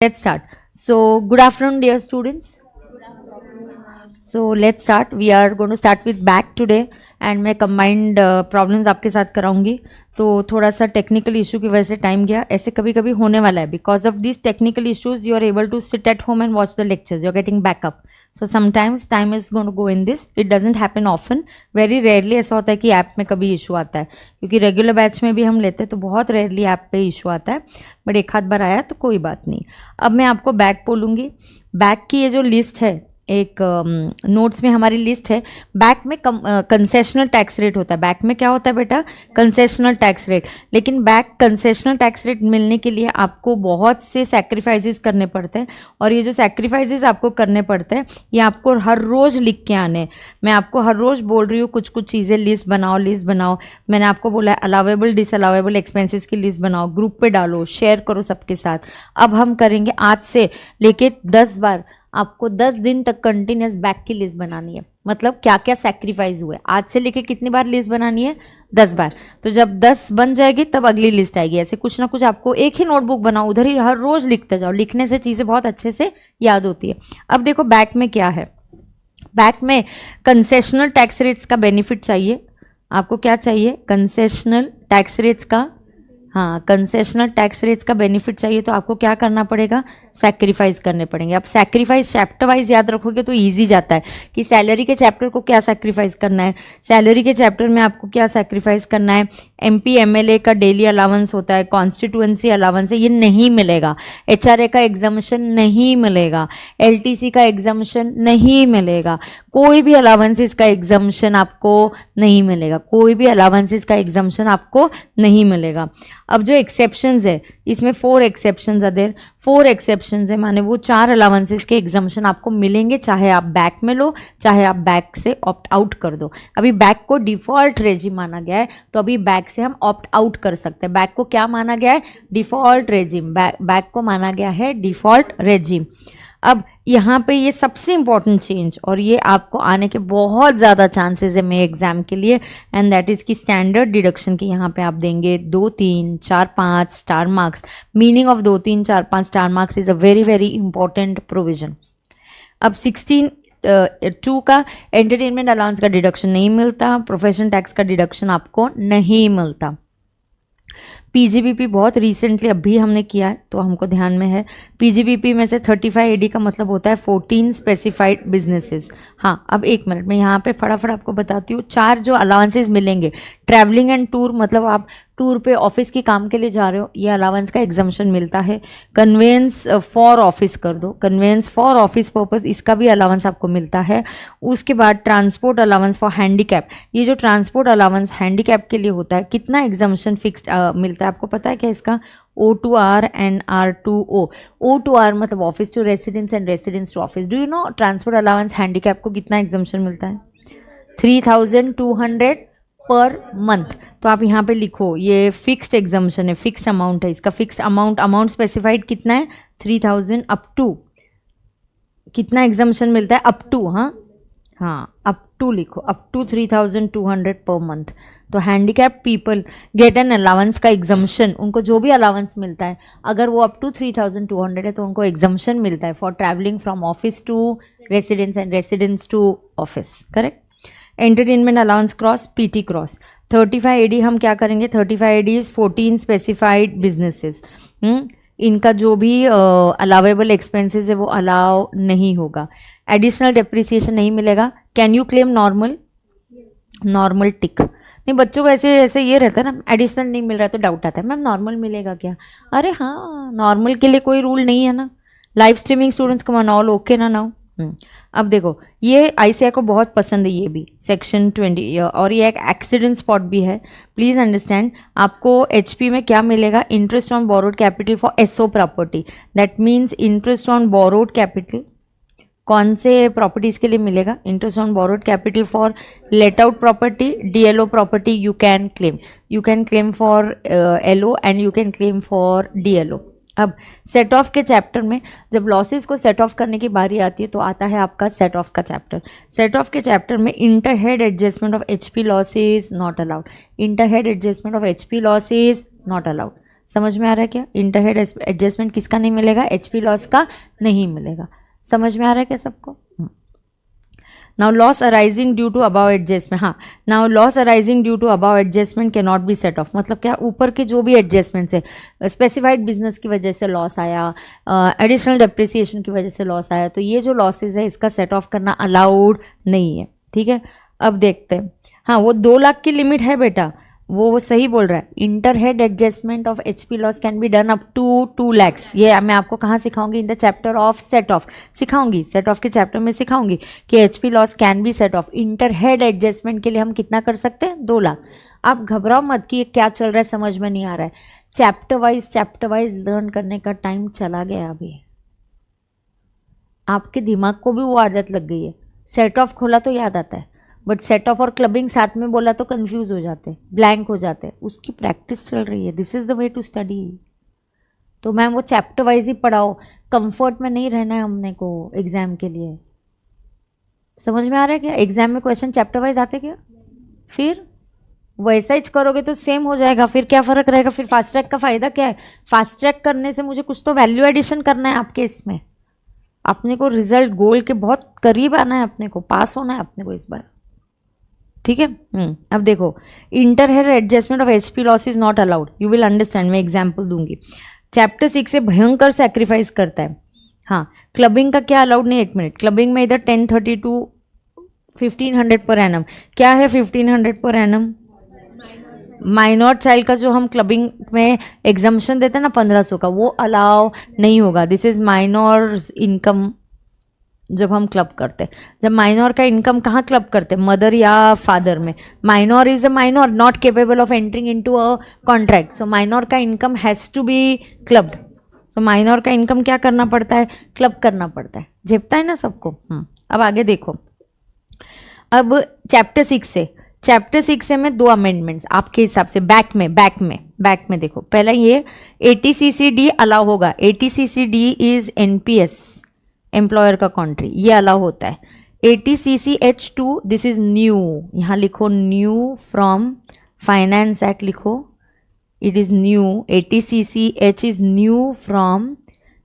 Let's start. So, good afternoon, dear students. So, let's start. We are going to start with back today. And मैं combined problems आपके साथ कराऊंगी. तो थोड़ा सा technical issue की वजह से टाइम गया. ऐसे कभी कभी होने वाला है. Because of this technical issues you are able to sit at home and watch the lectures. You are getting backup. So sometimes time is going to go in this. It doesn't happen often. Very rarely ऐसा होता है कि app में कभी issue आता है, क्योंकि regular batch में भी हम लेते हैं तो बहुत रेयरली ऐप पे इशू आता है. बट एक हाथ बार आया तो कोई बात नहीं. अब मैं आपको बैक बोलूँगी. बैक की ये जो लिस्ट है, एक नोट्स में हमारी लिस्ट है. बैक में कंसेशनल टैक्स रेट होता है. बैक में क्या होता है बेटा? Concessional tax rate. लेकिन बैक कंसेशनल टैक्स रेट मिलने के लिए आपको बहुत से सैक्रिफाइसेस करने पड़ते हैं. और ये जो सैक्रिफाइसेस आपको करने पड़ते हैं ये आपको हर रोज़ लिख के आने. मैं आपको हर रोज़ बोल रही हूँ कुछ कुछ चीज़ें. लिस्ट बनाओ. मैंने आपको बोला है अलावेबल डिसअलावेबल एक्सपेंसेस की लिस्ट बनाओ, ग्रुप पे डालो, शेयर करो सबके साथ. अब हम करेंगे आज से लेके 10 बार. आपको 10 दिन तक कंटिन्यूस बैक की लिस्ट बनानी है. मतलब क्या क्या सैक्रिफाइस हुए. आज से लेके कितनी बार लिस्ट बनानी है? 10 बार. तो जब 10 बन जाएगी तब अगली लिस्ट आएगी. ऐसे कुछ ना कुछ आपको एक ही नोटबुक बनाओ, उधर ही हर रोज लिखते जाओ. लिखने से चीज़ें बहुत अच्छे से याद होती है. अब देखो बैक में क्या है. बैक में कंसेशनल टैक्स रेट्स का बेनिफिट चाहिए. आपको क्या चाहिए? कंसेशनल टैक्स रेट्स का, हाँ, कंसेशनल टैक्स रेट्स का बेनिफिट चाहिए. तो आपको क्या करना पड़ेगा? सैक्रिफाइस करने पड़ेंगे. अब सैक्रिफाइस चैप्टर वाइज याद रखोगे तो इजी जाता है कि सैलरी के चैप्टर को क्या सैक्रिफाइस करना है. सैलरी के चैप्टर में आपको क्या सैक्रिफाइस करना है? एमपी एमएलए का डेली अलाउंस होता है, कॉन्स्टिट्यूएंसी अलाउंस है, ये नहीं मिलेगा. एचआरए का एग्जामिशन नहीं मिलेगा, एलटीसी का एग्जामिशन नहीं मिलेगा, कोई भी अलाउंसेस का एग्जामिशन आपको नहीं मिलेगा. कोई भी अलाउंसेस का एग्जामिशन आपको नहीं मिलेगा. अब जो एक्सेप्शंस है इसमें 4 एक्सेप्शंस है देयर. 4 एक्सेप्शंस है, माने वो 4 अलाउंसेस के एग्जामिशन आपको मिलेंगे, चाहे आप बैक में लो, चाहे आप बैक से ऑप्ट आउट कर दो. अभी बैक को डिफॉल्ट रेजिम माना गया है तो अभी बैक से हम ऑप्ट आउट कर सकते हैं. बैक को क्या माना गया है? Default regime. बैक को माना गया है डिफॉल्ट रेजिम. अब यहाँ पे ये सबसे इंपॉर्टेंट चेंज, और ये आपको आने के बहुत ज़्यादा चांसेस है मेरे एग्जाम के लिए, एंड दैट इज़ की स्टैंडर्ड डिडक्शन की यहाँ पे आप देंगे 2, 3, 4, 5 star marks. Meaning of 2, 3, 4, 5 star marks is a very very important provision. अब 16(2) का एंटरटेनमेंट अलाउंस का डिडक्शन नहीं मिलता. प्रोफेशन टैक्स का डिडक्शन आपको नहीं मिलता. पीजीबीपी बहुत रिसेंटली अभी हमने किया है तो हमको ध्यान में है. पीजीबीपी में से 35 एडी का मतलब होता है 14 स्पेसिफाइड बिजनेसेस. हाँ, अब 1 मिनट में यहाँ पे फटाफट आपको बताती हूँ. 4 जो अलाउंसेस मिलेंगे. ट्रैवलिंग एंड टूर, मतलब आप टूर पे ऑफिस के काम के लिए जा रहे हो, ये अलाउंस का एग्जाम्पशन मिलता है. कन्वेंस फॉर ऑफिस कर दो, कन्वेंस फॉर ऑफिस पर्पस, इसका भी अलाउंस आपको मिलता है. उसके बाद ट्रांसपोर्ट अलाउंस फॉर हैंडीकैप. ये जो ट्रांसपोर्ट अलाउंस हैंडीकैप के लिए होता है, कितना एग्जाम्पशन फिक्स्ड मिलता है आपको पता है क्या इसका? O2R and R2O. O2R मतलब office to residence and residence to office. Do you know transport allowance handicap को कितना एग्जाम्पशन मिलता है? 3200 पर मंथ. तो आप यहाँ पे लिखो, ये फिक्स्ड एग्जाम्पशन है, फिक्स्ड अमाउंट है. इसका फिक्स्ड अमाउंट स्पेसिफाइड कितना है? 3000 अप टू. कितना एग्जाम्पशन मिलता है? Up to. हाँ, अप टू लिखो, अप टू 3200 पर मंथ. तो handicap people get an allowance का एग्जाम्पशन. उनको जो भी अलाउंस मिलता है अगर वो अप टू 3200 है तो उनको एग्जाम्पशन मिलता है for travelling from office to residence and residence to office. Correct. Entertainment allowance cross, PT cross. 35 AD हम क्या करेंगे? 35 एडी इज 14 स्पेसिफाइड बिजनेसेस. इनका जो भी अलावेबल एक्सपेंसेस है वो अलाउ नहीं होगा. एडिशनल डेप्रिसिएशन नहीं मिलेगा. Can you claim normal? Normal tick. नहीं, बच्चों को ऐसे ऐसे ये रहता है ना, एडिशनल नहीं मिल रहा है तो डाउट आता है, मैम नॉर्मल मिलेगा क्या? अरे हाँ, नॉर्मल के लिए कोई रूल नहीं है ना. लाइव स्ट्रीमिंग स्टूडेंट्स को ऑल ओके ना नाउ. अब देखो, ये आईसीआई को बहुत पसंद है, ये भी सेक्शन 20, और ये एक एक्सीडेंट स्पॉट भी है. Please understand. आपको एचपी में क्या मिलेगा? Interest on borrowed capital for SO property. That means interest on borrowed capital कौन से प्रॉपर्टीज के लिए मिलेगा? Interest on borrowed capital for let out property, DLO property you can claim. You can claim for LO and you can claim for DLO. अब set off के chapter में जब losses को सेट ऑफ करने की बारी आती है तो आता है आपका सेट ऑफ का चैप्टर. सेट ऑफ के चैप्टर में interhead adjustment of HP losses not allowed. Interhead adjustment of HP losses not allowed. समझ में आ रहा है क्या? इंटरहेड एडजस्टमेंट किसका नहीं मिलेगा? एचपी लॉस का नहीं मिलेगा। समझ में आ रहा है क्या सबको? Now loss arising due to above adjustment, हाँ, now loss arising due to above adjustment can not be set off, मतलब क्या, ऊपर के जो भी एडजस्टमेंट्स है, स्पेसिफाइड बिजनेस की वजह से लॉस आया, एडिशनल डेप्रिसिएशन की वजह से लॉस आया, तो ये जो लॉसेज है इसका सेट ऑफ करना अलाउड नहीं है। ठीक है, अब देखते हैं। हाँ, वो 2 लाख की लिमिट है बेटा, वो सही बोल रहा है। Inter head adjustment of HP loss can be done up to 2 lakhs। ये मैं आपको कहाँ सिखाऊंगी? In the chapter of set off सिखाऊंगी, सेट ऑफ के चैप्टर में सिखाऊंगी कि HP loss can be set off. Inter head adjustment के लिए हम कितना कर सकते हैं? 2 लाख। आप घबराओ मत कि ये क्या चल रहा है, समझ में नहीं आ रहा है। चैप्टर वाइज लर्न करने का टाइम चला गया अभी। आपके दिमाग को भी वो आदत लग गई है, सेट ऑफ खोला तो याद आता है, बट सेट ऑफ और क्लबिंग साथ में बोला तो कंफ्यूज हो जाते, ब्लैंक हो जाते। उसकी प्रैक्टिस चल रही है। This is the way to study. तो मैम वो चैप्टर वाइज ही पढ़ाओ, कंफर्ट में नहीं रहना है हमने को एग्जाम के लिए। समझ में आ रहा है क्या? एग्जाम में क्वेश्चन चैप्टर वाइज आते क्या? फिर वैसा ही करोगे तो सेम हो जाएगा, फिर क्या फर्क रहेगा? फिर फास्ट ट्रैक का फायदा क्या है? फास्ट ट्रैक करने से मुझे कुछ तो वैल्यू एडिशन करना है आपके इसमें। अपने को रिजल्ट गोल के बहुत करीब आना है, अपने को पास होना है अपने को इस बार। ठीक है। अब देखो, inter head adjustment of HP loss is not allowed. You will understand, मैं एग्जाम्पल दूंगी। चैप्टर 6 से भयंकर सेक्रीफाइस करता है। हाँ, क्लबिंग का क्या अलाउड नहीं? 1 मिनट, क्लबिंग में इधर 1030 टू 1500 पर एनम। क्या है 1500 पर एनम? माइनर चाइल्ड का जो हम क्लबिंग में एग्जाम्शन देते हैं ना 1500 का, वो अलाउ नहीं होगा। This is minor income. जब हम क्लब करते हैं, जब माइनर का इनकम कहाँ क्लब करते हैं? मदर या फादर में। Minor is a minor not capable of entering into a contract, so minor का income has to be clubbed. So minor का इनकम क्या करना पड़ता है? क्लब करना पड़ता है। झेपता है ना सबको? अब आगे देखो। अब चैप्टर 6 से में 2 अमेंडमेंट्स आपके हिसाब से बैक में देखो। पहला ये ATCCD अलाउ होगा। ATCCD इज NPS, एम्प्लॉयर का कंट्री, ये अलाउ होता है। ATCCH2 दिस इज न्यू, यहाँ लिखो न्यू फ्रॉम फाइनेंस एक्ट, लिखो it is new. ATCCH is new from,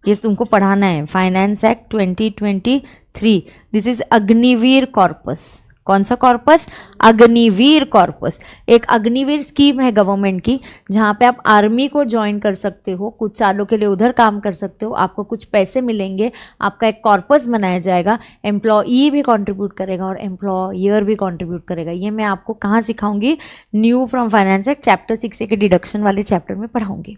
ये तुमको पढ़ाना है, finance act 2023। This is Agniveer corpus. कौन सा कॉर्पस? अग्निवीर कॉर्पस। एक अग्निवीर स्कीम है गवर्नमेंट की, जहाँ पे आप आर्मी को ज्वाइन कर सकते हो, कुछ सालों के लिए उधर काम कर सकते हो, आपको कुछ पैसे मिलेंगे, आपका एक कॉर्पस बनाया जाएगा, एम्प्लॉई भी कंट्रीब्यूट करेगा और एम्प्लॉयर भी कंट्रीब्यूट करेगा। ये मैं आपको कहाँ सिखाऊंगी? New from finance act chapter 6 के डिडक्शन वाले चैप्टर में पढ़ाऊंगी।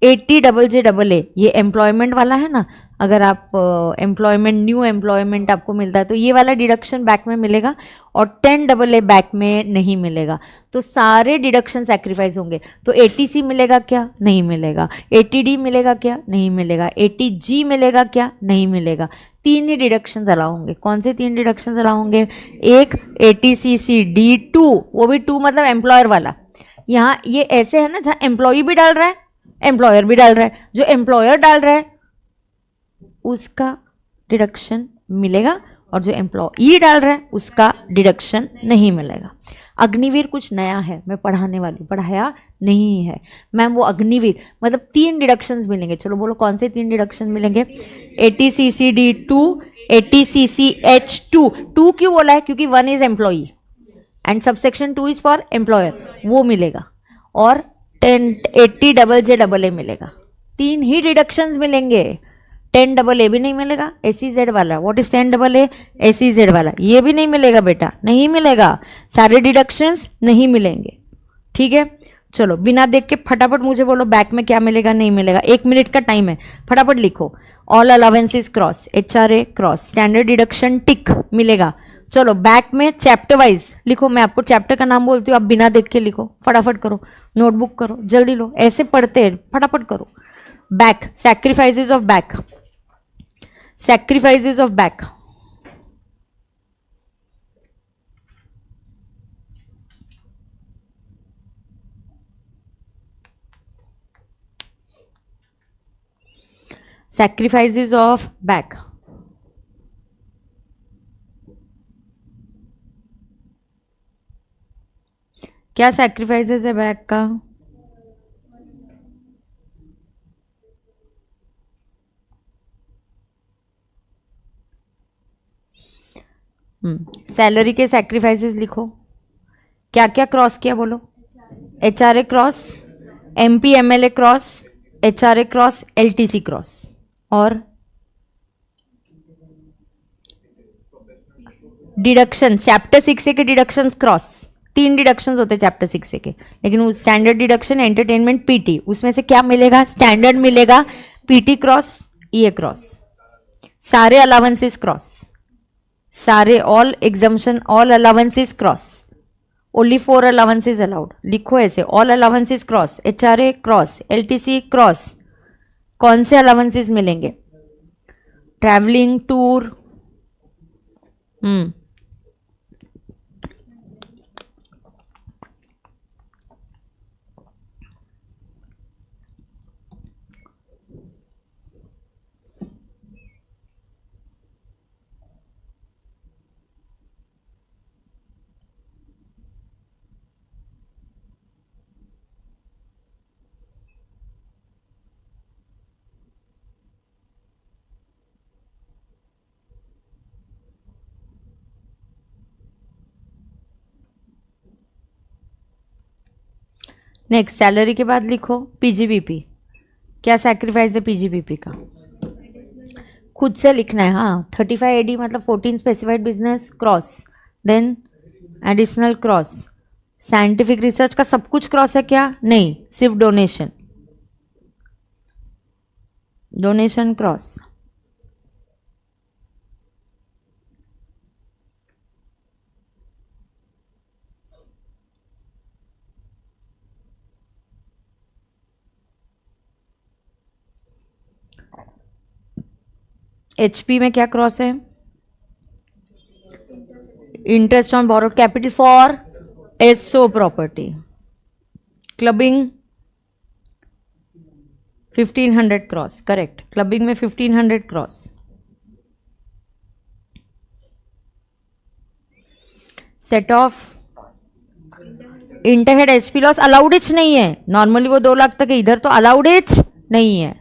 80JJAA ये एम्प्लॉयमेंट वाला है ना, अगर आप एम्प्लॉयमेंट, न्यू एम्प्लॉयमेंट आपको मिलता है तो ये वाला डिडक्शन बैक में मिलेगा, और 10AA बैक में नहीं मिलेगा। तो सारे डिडक्शन सैक्रिफाइस होंगे। तो 80C मिलेगा क्या? नहीं मिलेगा। 80D मिलेगा क्या? नहीं मिलेगा। 80G मिलेगा क्या? नहीं मिलेगा। 3 ही डिडक्शन अलाउ होंगे। कौन से 3 डिडक्शन अलाउ होंगे? एक 80CCD2, वो भी 2 मतलब एम्प्लॉयर वाला। यहाँ ये ऐसे है ना, जहाँ एम्प्लॉई भी डाल रहा है, एम्प्लॉयर भी डाल रहा है, जो एम्प्लॉयर डाल रहा है उसका डिडक्शन मिलेगा, और जो एम्प्लॉई डाल रहा है उसका डिडक्शन नहीं मिलेगा। अग्निवीर कुछ नया है, मैं पढ़ाने वाली, पढ़ाया नहीं है मैम। वो अग्निवीर मतलब 3 डिडक्शंस मिलेंगे। चलो बोलो कौन से 3 डिडक्शन मिलेंगे? 80CCD2, 80CCH2। 2 क्यों बोला है? क्योंकि 1 is employee and subsection 2 is for employer, वो मिलेगा। और 80JJAA मिलेगा। 3 ही डिडक्शंस मिलेंगे। 10AA भी नहीं मिलेगा, SEZ वाला। What is 10AA? SEZ वाला, ये भी नहीं मिलेगा बेटा, नहीं मिलेगा। सारे डिडक्शंस नहीं मिलेंगे। ठीक है, चलो बिना देख के फटाफट मुझे बोलो बैक में क्या मिलेगा, नहीं मिलेगा। 1 मिनट का टाइम है, फटाफट लिखो। All allowances cross, HRA cross, standard deduction tick मिलेगा। चलो बैक में चैप्टर वाइज लिखो। मैं आपको चैप्टर का नाम बोलती हूँ, आप बिना देख के लिखो, फटाफट करो, नोटबुक करो, जल्दी लो, ऐसे पढ़ते हैं, फटाफट करो। Back, sacrifices of back, sacrifices of back. Sacrifices of back. क्या सैक्रिफाइसेस है बैक का? सैलरी के सैक्रिफाइसेस लिखो। क्या क्या क्रॉस किया बोलो? HRA cross, MP MLA cross, HRA cross, LTC cross, और डिडक्शन चैप्टर 6A के डिडक्शंस क्रॉस। 3 डिडक्शंस होते हैं चैप्टर 6A के, लेकिन वो स्टैंडर्ड डिडक्शन, एंटरटेनमेंट, पीटी, उसमें से क्या मिलेगा? स्टैंडर्ड मिलेगा, पीटी क्रॉस, ये क्रॉस, सारे अलाउंसेस क्रॉस, सारे all exemption, all allowances cross, only 4 allowances allowed. लिखो ऐसे, all allowances cross, HRA cross, LTC cross. कौन से अलाउंसेस मिलेंगे? ट्रैवलिंग, टूर, नेक्स्ट सैलरी के बाद लिखो पीजीबीपी। क्या सैक्रिफाइस है पीजीबीपी का? खुद से लिखना है। हाँ, 35 AD मतलब 14 specified business cross, then additional cross. Scientific research का सब कुछ क्रॉस है क्या? नहीं, सिर्फ डोनेशन, डोनेशन क्रॉस। HP में क्या क्रॉस है? Interest on borrowed capital for SO property. Clubbing 1500 cross, correct. Clubbing में 1500 cross. Set off inter head HP loss allowed एच नहीं है, नॉर्मली वो 2 लाख तक है, इधर तो अलाउड एच नहीं है।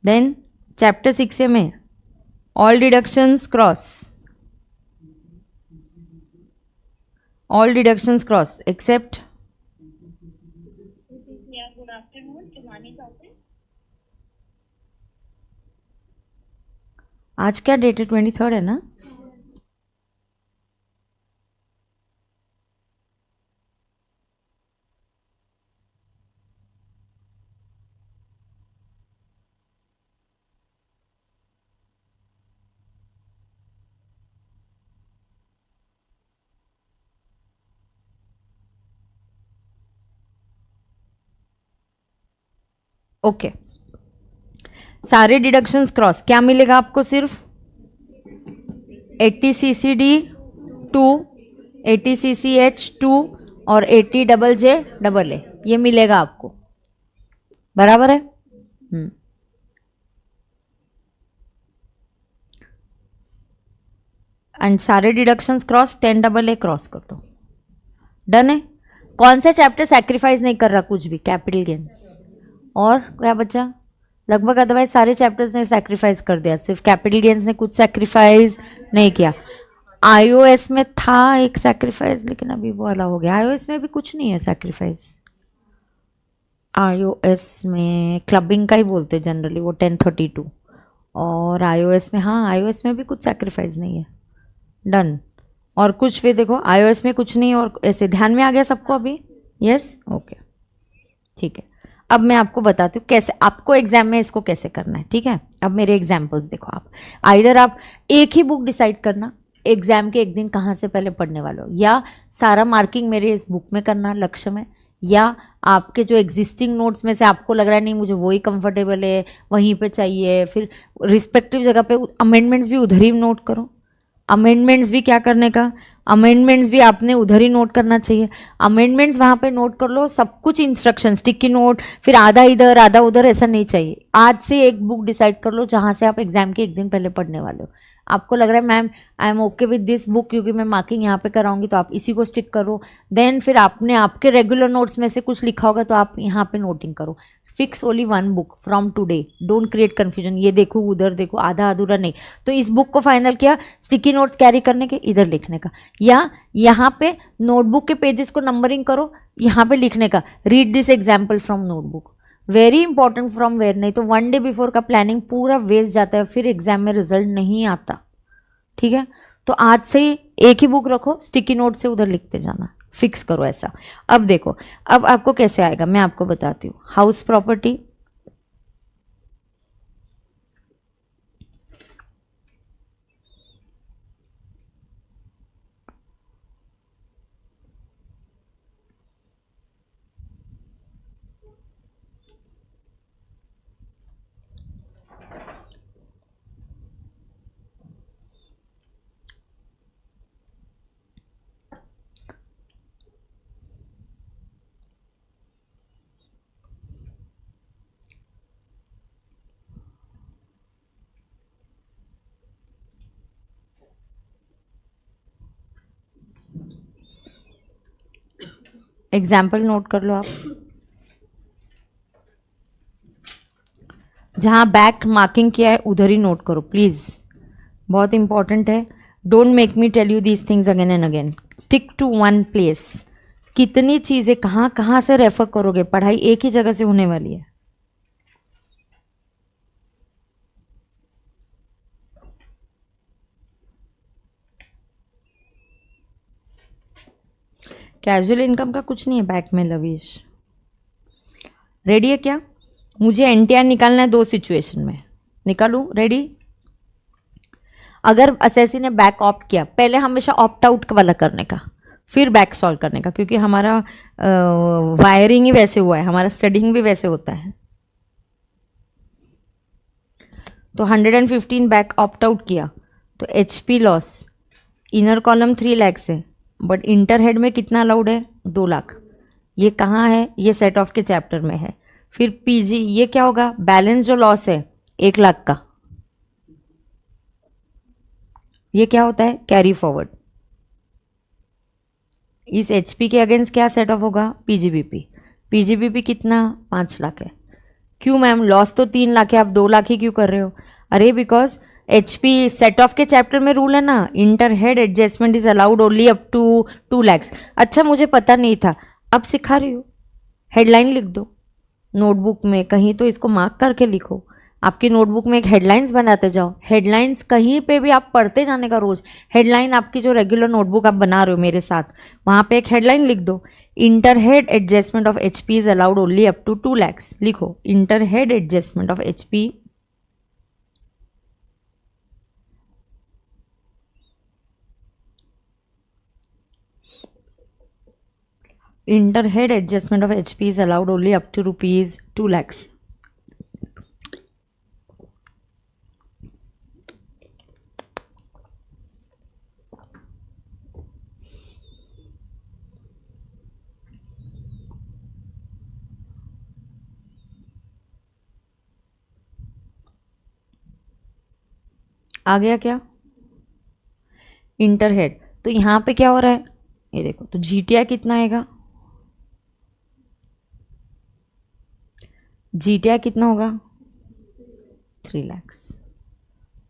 देन चैप्टर 6A में all deductions cross, all deductions cross except. आज क्या डेट है? 23 है ना? ओके, सारे डिडक्शंस क्रॉस। क्या मिलेगा आपको? सिर्फ 80CCD2, 80CCH2 और 80JJAA, ये मिलेगा आपको, बराबर है? एंड सारे डिडक्शंस क्रॉस, 10AA क्रॉस कर दो। डन है। कौन सा चैप्टर सैक्रिफाइस नहीं कर रहा कुछ भी? Capital gains. और क्या बचा? लगभग अदरवाइज सारे चैप्टर्स ने सैक्रिफाइस कर दिया, सिर्फ कैपिटल गेन्स ने कुछ सैक्रिफाइस नहीं किया। iOS में था एक सैक्रिफाइस, लेकिन अभी वो अलग हो गया। iOS में भी कुछ नहीं है सैक्रिफाइस। iOS में क्लबिंग का ही बोलते हैं जनरली, वो 1032। और iOS में, हाँ iOS में भी कुछ सैक्रिफाइस नहीं है। डन। और कुछ भी देखो iOS में कुछ नहीं, और ऐसे ध्यान में आ गया सबको अभी? यस, ओके, ठीक है। अब मैं आपको बताती हूँ कैसे आपको एग्जाम में इसको कैसे करना है, ठीक है? अब मेरे एग्जाम्पल्स देखो। आप आइदर आप एक ही बुक डिसाइड करना एग्जाम के एक दिन कहाँ से पहले पढ़ने वाले हो, या सारा मार्किंग मेरे इस बुक में करना लक्ष्य में, या आपके जो एग्जिस्टिंग नोट्स में से आपको लग रहा है नहीं मुझे वही कंफर्टेबल है वहीं पे चाहिए, फिर रिस्पेक्टिव जगह पे अमेंडमेंट्स भी उधर ही नोट करो। अमेंडमेंट्स भी क्या करने का? अमेंडमेंट्स भी आपने उधर ही नोट करना चाहिए। अमेंडमेंट्स वहाँ पे नोट कर लो, सब कुछ इंस्ट्रक्शन स्टिकी नोट, फिर आधा इधर आधा उधर, ऐसा नहीं चाहिए। आज से एक बुक डिसाइड कर लो जहाँ से आप एग्जाम के एक दिन पहले पढ़ने वाले हो। आपको लग रहा है ma'am I am okay with this book क्योंकि मैं मार्किंग यहाँ पे कराऊंगी, तो आप इसी को स्टिक करो। देन फिर आपने आपके रेगुलर नोट्स में से कुछ लिखा होगा तो आप यहाँ पे नोटिंग करो। Fix only one book from today, don't create confusion, ये देखो उधर देखो आधा अधूरा नहीं। तो इस बुक को फाइनल किया, स्टिकी नोट्स कैरी करने के, इधर लिखने का, या यहाँ पे नोटबुक के पेजेस को नंबरिंग करो, यहाँ पे लिखने का, read this example from notebook. Very important from where, नहीं तो वन डे बिफोर का प्लानिंग पूरा वेस्ट जाता है, फिर एग्जाम में रिजल्ट नहीं आता। ठीक है, तो आज से ही एक ही बुक रखो, स्टिकी नोट से उधर लिखते जाना, फिक्स करो ऐसा। अब देखो, अब आपको कैसे आएगा मैं आपको बताती हूँ। हाउस प्रॉपर्टी, एग्जाम्पल नोट कर लो आप, जहां बैक मार्किंग किया है उधर ही नोट करो प्लीज, बहुत इंपॉर्टेंट है। Don't make me tell you these things again and again, stick to one place. कितनी चीजें कहाँ कहाँ से रेफर करोगे, पढ़ाई एक ही जगह से होने वाली है। कैजुअल इनकम का कुछ नहीं है बैक में लवीश। रेडी है क्या? मुझे एनटीआर निकालना है दो सिचुएशन में, निकालूं? रेडी? अगर एसएससी ने बैक ऑप्ट किया, पहले हमेशा ऑप्ट आउट वाला करने का, फिर बैक सॉल्व करने का, क्योंकि हमारा वायरिंग ही वैसे हुआ है, हमारा स्टडिंग भी वैसे होता है। तो 115 बैक ऑप्ट आउट किया तो HP loss, inner column 3 lakh है, बट इंटर हेड में कितना अलाउड है? 2 लाख। ये कहाँ है? ये सेट ऑफ के चैप्टर में है। फिर पीजी, ये क्या होगा? बैलेंस जो लॉस है 1 लाख का, ये क्या होता है? Carry forward. इस एचपी के अगेंस्ट क्या सेट ऑफ होगा? पीजीबीपी। पीजीबीपी कितना? 5 लाख है। क्यों मैम, लॉस तो 3 लाख है, आप 2 लाख ही क्यों कर रहे हो? अरे बिकॉज एचपी सेट ऑफ के चैप्टर में रूल है ना, inter head adjustment is allowed only up to 2 lakhs। अच्छा मुझे पता नहीं था, अब सिखा रही हूँ। हेडलाइन लिख दो नोटबुक में, कहीं तो इसको मार्क करके लिखो। आपकी नोटबुक में एक हेडलाइंस बनाते जाओ, हेडलाइंस कहीं पे भी आप पढ़ते जाने का रोज। हेडलाइन आपकी जो रेगुलर नोटबुक आप बना रहे हो मेरे साथ, वहां पे एक हेडलाइन लिख दो, inter head adjustment of HP is allowed only up to 2 lakhs। लिखो inter head adjustment of HP inter head adjustment of HP is allowed only up to rupees 2 lakhs। आ गया क्या? इंटर हेड, तो यहां पे क्या हो रहा है ये देखो, तो जीटीआई कितना आएगा? जीटीआई कितना होगा? 3 lakhs।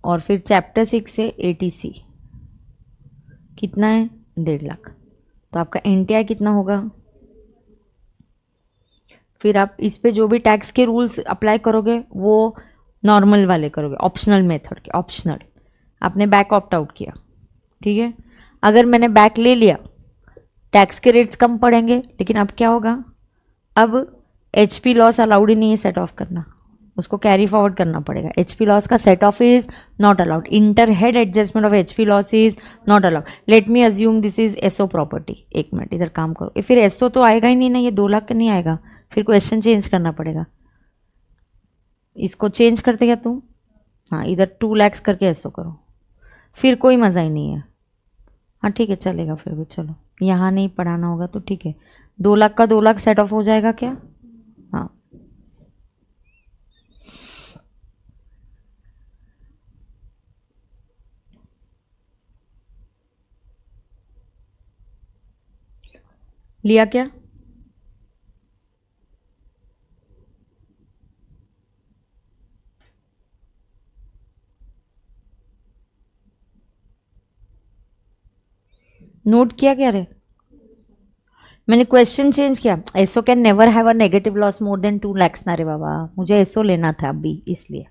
और फिर चैप्टर 6 से एटीसी कितना है? 1.5 लाख। तो आपका एनटीआई कितना होगा? फिर आप इस पे जो भी टैक्स के रूल्स अप्लाई करोगे वो नॉर्मल वाले करोगे, ऑप्शनल मेथड के। ऑप्शनल, आपने बैक ऑप्ट आउट किया, ठीक है। अगर मैंने बैक ले लिया, टैक्स के रेट्स कम पड़ेंगे, लेकिन अब क्या होगा? अब एचपी लॉस अलाउड ही नहीं है सेट ऑफ करना, उसको कैरी फॉरवर्ड करना पड़ेगा। एचपी लॉस का set off is not allowed, inter head adjustment of HP loss is not allowed. Let me assume this is SO property. एक मिनट इधर काम करो, फिर एसओ तो आएगा ही नहीं ना, ये 2 लाख का नहीं आएगा, फिर क्वेश्चन चेंज करना पड़ेगा। इसको चेंज करते क्या तुम? हाँ, इधर 2 lakhs करके एसओ करो, फिर कोई मज़ा ही नहीं है। हाँ ठीक है, चलेगा फिर भी, चलो यहाँ नहीं पढ़ाना होगा तो ठीक है। 2 लाख का 2 लाख सेट ऑफ हो जाएगा क्या? हाँ, लिया क्या? नोट किया क्या रे? मैंने क्वेश्चन चेंज किया। SO can never have a negative loss more than 2 lakhs ना रे बाबा, मुझे एसओ लेना था अभी इसलिए।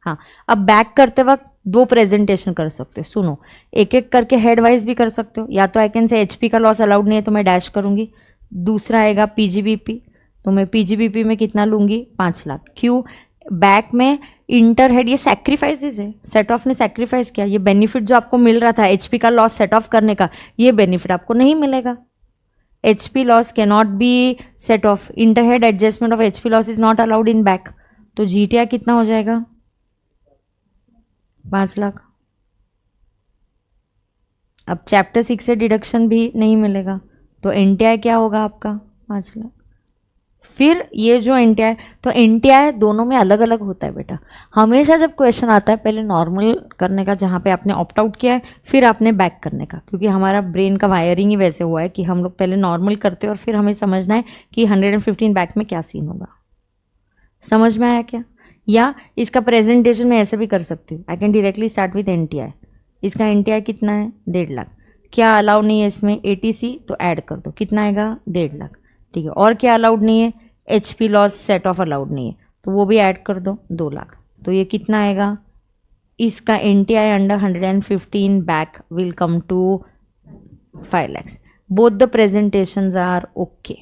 हाँ, अब बैक करते वक्त 2 प्रेजेंटेशन कर सकते हो। सुनो, एक एक करके हेड वाइज भी कर सकते हो। या तो आई कैन से एचपी का लॉस अलाउड नहीं है तो मैं डैश करूंगी। दूसरा आएगा पीजीबीपी, तो मैं पीजीबीपी में कितना लूंगी? 5 लाख। क्यों? बैक में इंटर हेड, ये सैक्रिफाइसेस है, सेट ऑफ ने सैक्रिफाइस किया। ये बेनिफिट जो आपको मिल रहा था एचपी का लॉस सेट ऑफ करने का, ये बेनिफिट आपको नहीं मिलेगा। HP loss cannot be set off. Interhead adjustment of HP loss is not allowed in back. तो GTI कितना हो जाएगा? 5 लाख। अब चैप्टर 6 से डिडक्शन भी नहीं मिलेगा तो NTI क्या होगा आपका? 5 लाख। फिर ये जो NTI, तो NTI दोनों में अलग अलग होता है बेटा। हमेशा जब क्वेश्चन आता है पहले नॉर्मल करने का, जहाँ पे आपने ऑप्ट आउट किया है, फिर आपने बैक करने का, क्योंकि हमारा ब्रेन का वायरिंग ही वैसे हुआ है कि हम लोग पहले नॉर्मल करते हैं और फिर हमें समझना है कि 115 बैक में क्या सीन होगा। समझ में आया क्या? या इसका प्रेजेंटेशन मैं ऐसे भी कर सकती हूँ। I can directly start with NTI। इसका NTI कितना है? 1.5 लाख। क्या अलाउ नहीं है इसमें? ATC, तो ऐड कर दो, कितना आएगा? 1.5 लाख। ठीक है, और क्या अलाउड नहीं है? HP loss set of allowed नहीं है, तो वो भी ऐड कर दो, 2 लाख। तो ये कितना आएगा? इसका NTI under 115 back will come to 5 lakhs। Both the presentations are okay.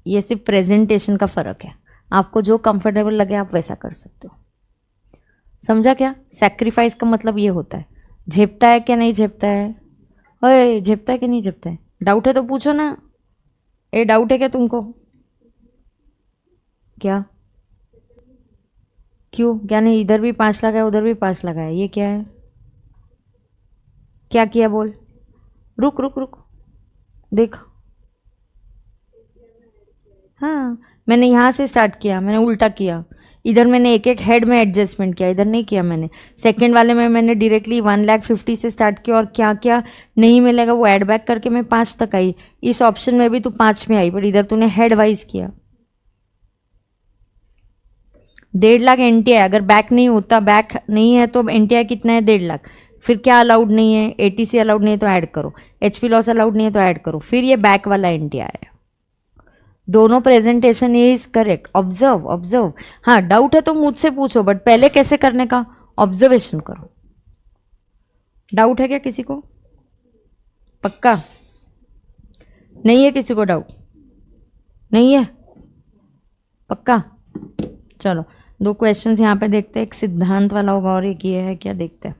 ये सिर्फ प्रेजेंटेशन का फ़र्क है, आपको जो कंफर्टेबल लगे आप वैसा कर सकते हो। समझा क्या? सैक्रिफाइस का मतलब ये होता है, झेपता है क्या नहीं झेपता है? ओए, झेपता है कि नहीं झेपता है? डाउट है तो पूछो ना। ए, डाउट है क्या तुमको? क्या? क्यों? क्या नहीं? इधर भी 5 लाख है, उधर भी 5 लाख है, ये क्या है? क्या किया बोल? रुक रुक रुक, देख। हाँ, मैंने यहाँ से स्टार्ट किया, मैंने उल्टा किया। इधर मैंने एक एक हेड में एडजस्टमेंट किया, इधर नहीं किया मैंने। सेकंड वाले में मैंने डायरेक्टली 1,50,000 से स्टार्ट किया और क्या क्या नहीं मिलेगा वो ऐड बैक करके मैं 5 तक आई। इस ऑप्शन में भी तू 5 में आई, पर इधर तूने हेड वाइज किया। 1.5 लाख NTI, अगर बैक नहीं होता, बैक नहीं है तो NTI कितना है? 1.5 लाख। फिर क्या अलाउड नहीं है? ATC अलाउड नहीं है तो ऐड करो, HP लॉस अलाउड नहीं है तो ऐड करो, फिर ये बैक वाला NTI है। दोनों presentation is correct. Observe observe. हाँ, डाउट है तो मुझसे पूछो, बट पहले कैसे करने का? ऑब्जर्वेशन करो। डाउट है क्या किसी को? पक्का नहीं है किसी को डाउट? नहीं है? पक्का? चलो, 2 क्वेश्चंस यहाँ पे देखते हैं। एक सिद्धांत वाला होगा और एक ये है, क्या देखते हैं।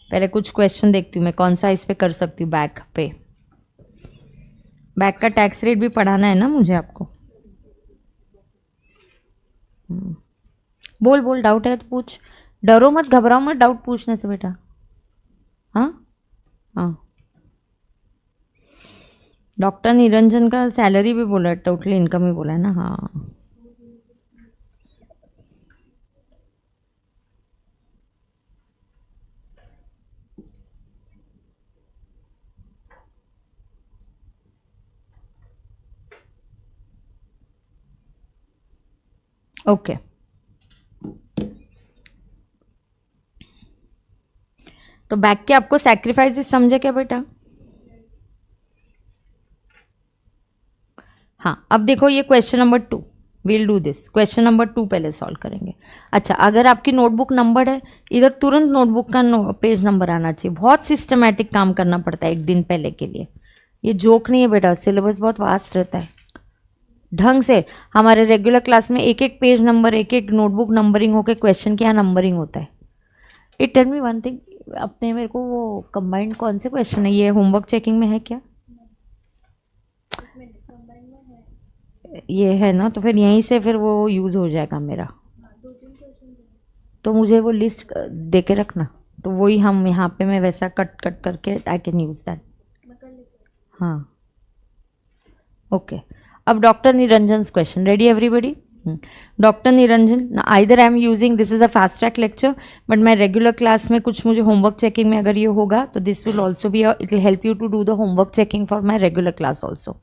पहले कुछ क्वेश्चन देखती हूँ मैं कौन सा इस पे कर सकती हूँ। बैक पे, बैक का टैक्स रेट भी पढ़ाना है ना मुझे आपको। बोल बोल, डाउट है तो पूछ। डरो मत, घबराओ मत डाउट पूछने से बेटा। हाँ हाँ, डॉक्टर निरंजन का सैलरी भी बोला है, टोटल इनकम ही बोला है ना। हाँ, ओके। तो बैक के आपको सैक्रिफाइसेस समझे क्या बेटा? हाँ, अब देखो ये question number 2, will do this. Question number 2 पहले सॉल्व करेंगे। अच्छा, अगर आपकी नोटबुक नंबर है, इधर तुरंत नोटबुक का पेज नंबर आना चाहिए। बहुत सिस्टमैटिक काम करना पड़ता है एक दिन पहले के लिए। ये जोक नहीं है बेटा, सिलेबस बहुत वास्ट रहता है। ढंग से हमारे रेगुलर क्लास में एक एक पेज नंबर, एक एक नोटबुक नंबरिंग होके क्वेश्चन क्या नंबरिंग होता है। It tell me one thing, अपने मेरे को वो कंबाइंड कौन से क्वेश्चन है, ये होमवर्क चेकिंग में है क्या? ये है ना, तो फिर यहीं से फिर वो यूज़ हो जाएगा मेरा। तो मुझे वो लिस्ट दे के रखना, तो वही हम यहाँ पे मैं वैसा कट कट करके आई कैन यूज़ दैट। हाँ, ओके। अब doctor Niranjan question, ready everybody? Doctor Niranjan, either I am using, this is a fast track lecture, but मैं रेगुलर क्लास में कुछ मुझे होमवर्क चेकिंग में अगर ये होगा तो this will also be, it will help you to do the homework checking for my regular class also.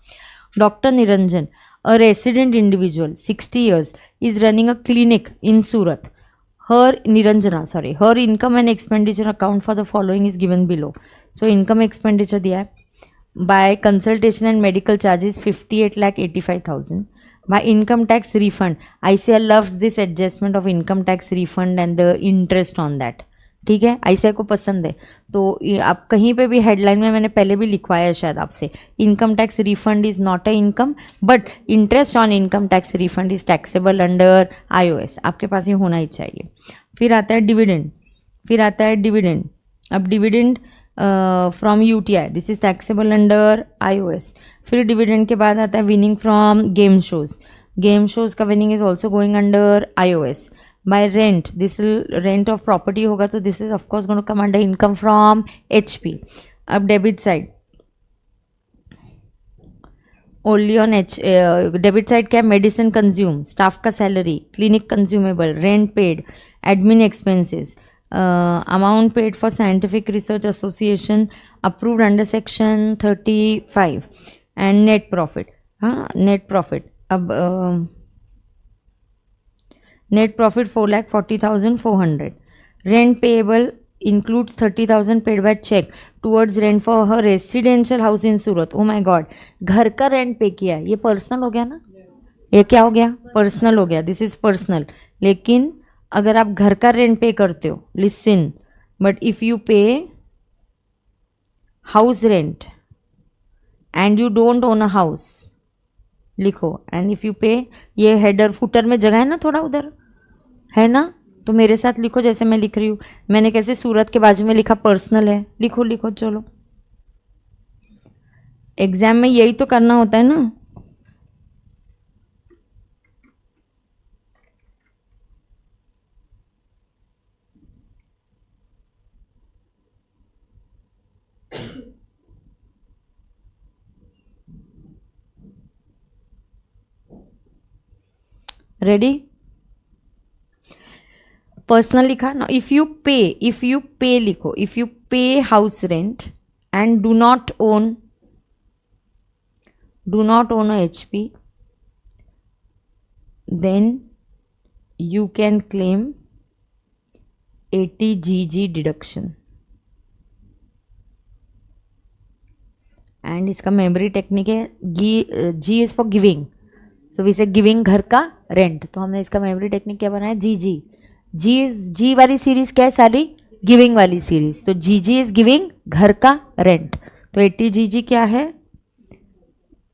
Doctor Niranjan, a resident individual 60 years is running a clinic in Surat. Her income and expenditure account for the following is given below. So income expenditure दिया है, by consultation and medical charges 58,85,000, by income tax refund. ICAI loves this adjustment of income tax refund and the interest on that. ठीक है, ICAI को पसंद है. तो आप कहीं पे भी हेडलाइन में मैंने पहले भी लिखवाया है शायद आपसे, income tax refund is not a income but interest on income tax refund is taxable under IOS. आपके पास ये होना ही चाहिए. फिर आता है डिविडेंड. अब dividend from UTI, this is taxable under IOS. फिर डिविडेंड के बाद आता है विनिंग फ्रॉम गेम शोज का winning is also going under IOS. By rent, this rent of property होगा तो this is of course going to come under income from HP. अब debit side, only on debit side क्या है? Medicine consume, staff का salary, clinic consumable, rent paid, admin expenses, amount paid for scientific research association approved under section 35, and net profit. net profit. अब net profit 4,40,400. Rent payable includes 30,000 paid by check towards rent for her residential house in Surat. Oh my God, घर का rent पे किया, ये personal हो गया ना? ये क्या हो गया? पर्सनल हो गया. This is personal. लेकिन अगर आप घर का रेंट पे करते हो, listen, but if you pay house rent and you don't own a house, लिखो. एंड इफ यू पे, ये हेडर फुटर में जगह है ना, थोड़ा उधर है ना, तो मेरे साथ लिखो जैसे मैं लिख रही हूँ. मैंने कैसे सूरत के बाजू में लिखा पर्सनल है, लिखो चलो. एग्जाम में यही तो करना होता है ना. रेडी? पर्सनल लिखा ना. इफ यू पे लिखो. If you pay house rent and do not own a HP, then you can claim 80 GG deduction. And इसका मेमोरी टेक्निक है, G is for giving, so we say giving घर का rent. तो हमने इसका memory technique क्या बनाया? जी वाली सीरीज क्या है? सारी गिविंग वाली सीरीज. तो GG इज गिविंग घर का रेंट. तो 80 GG क्या है?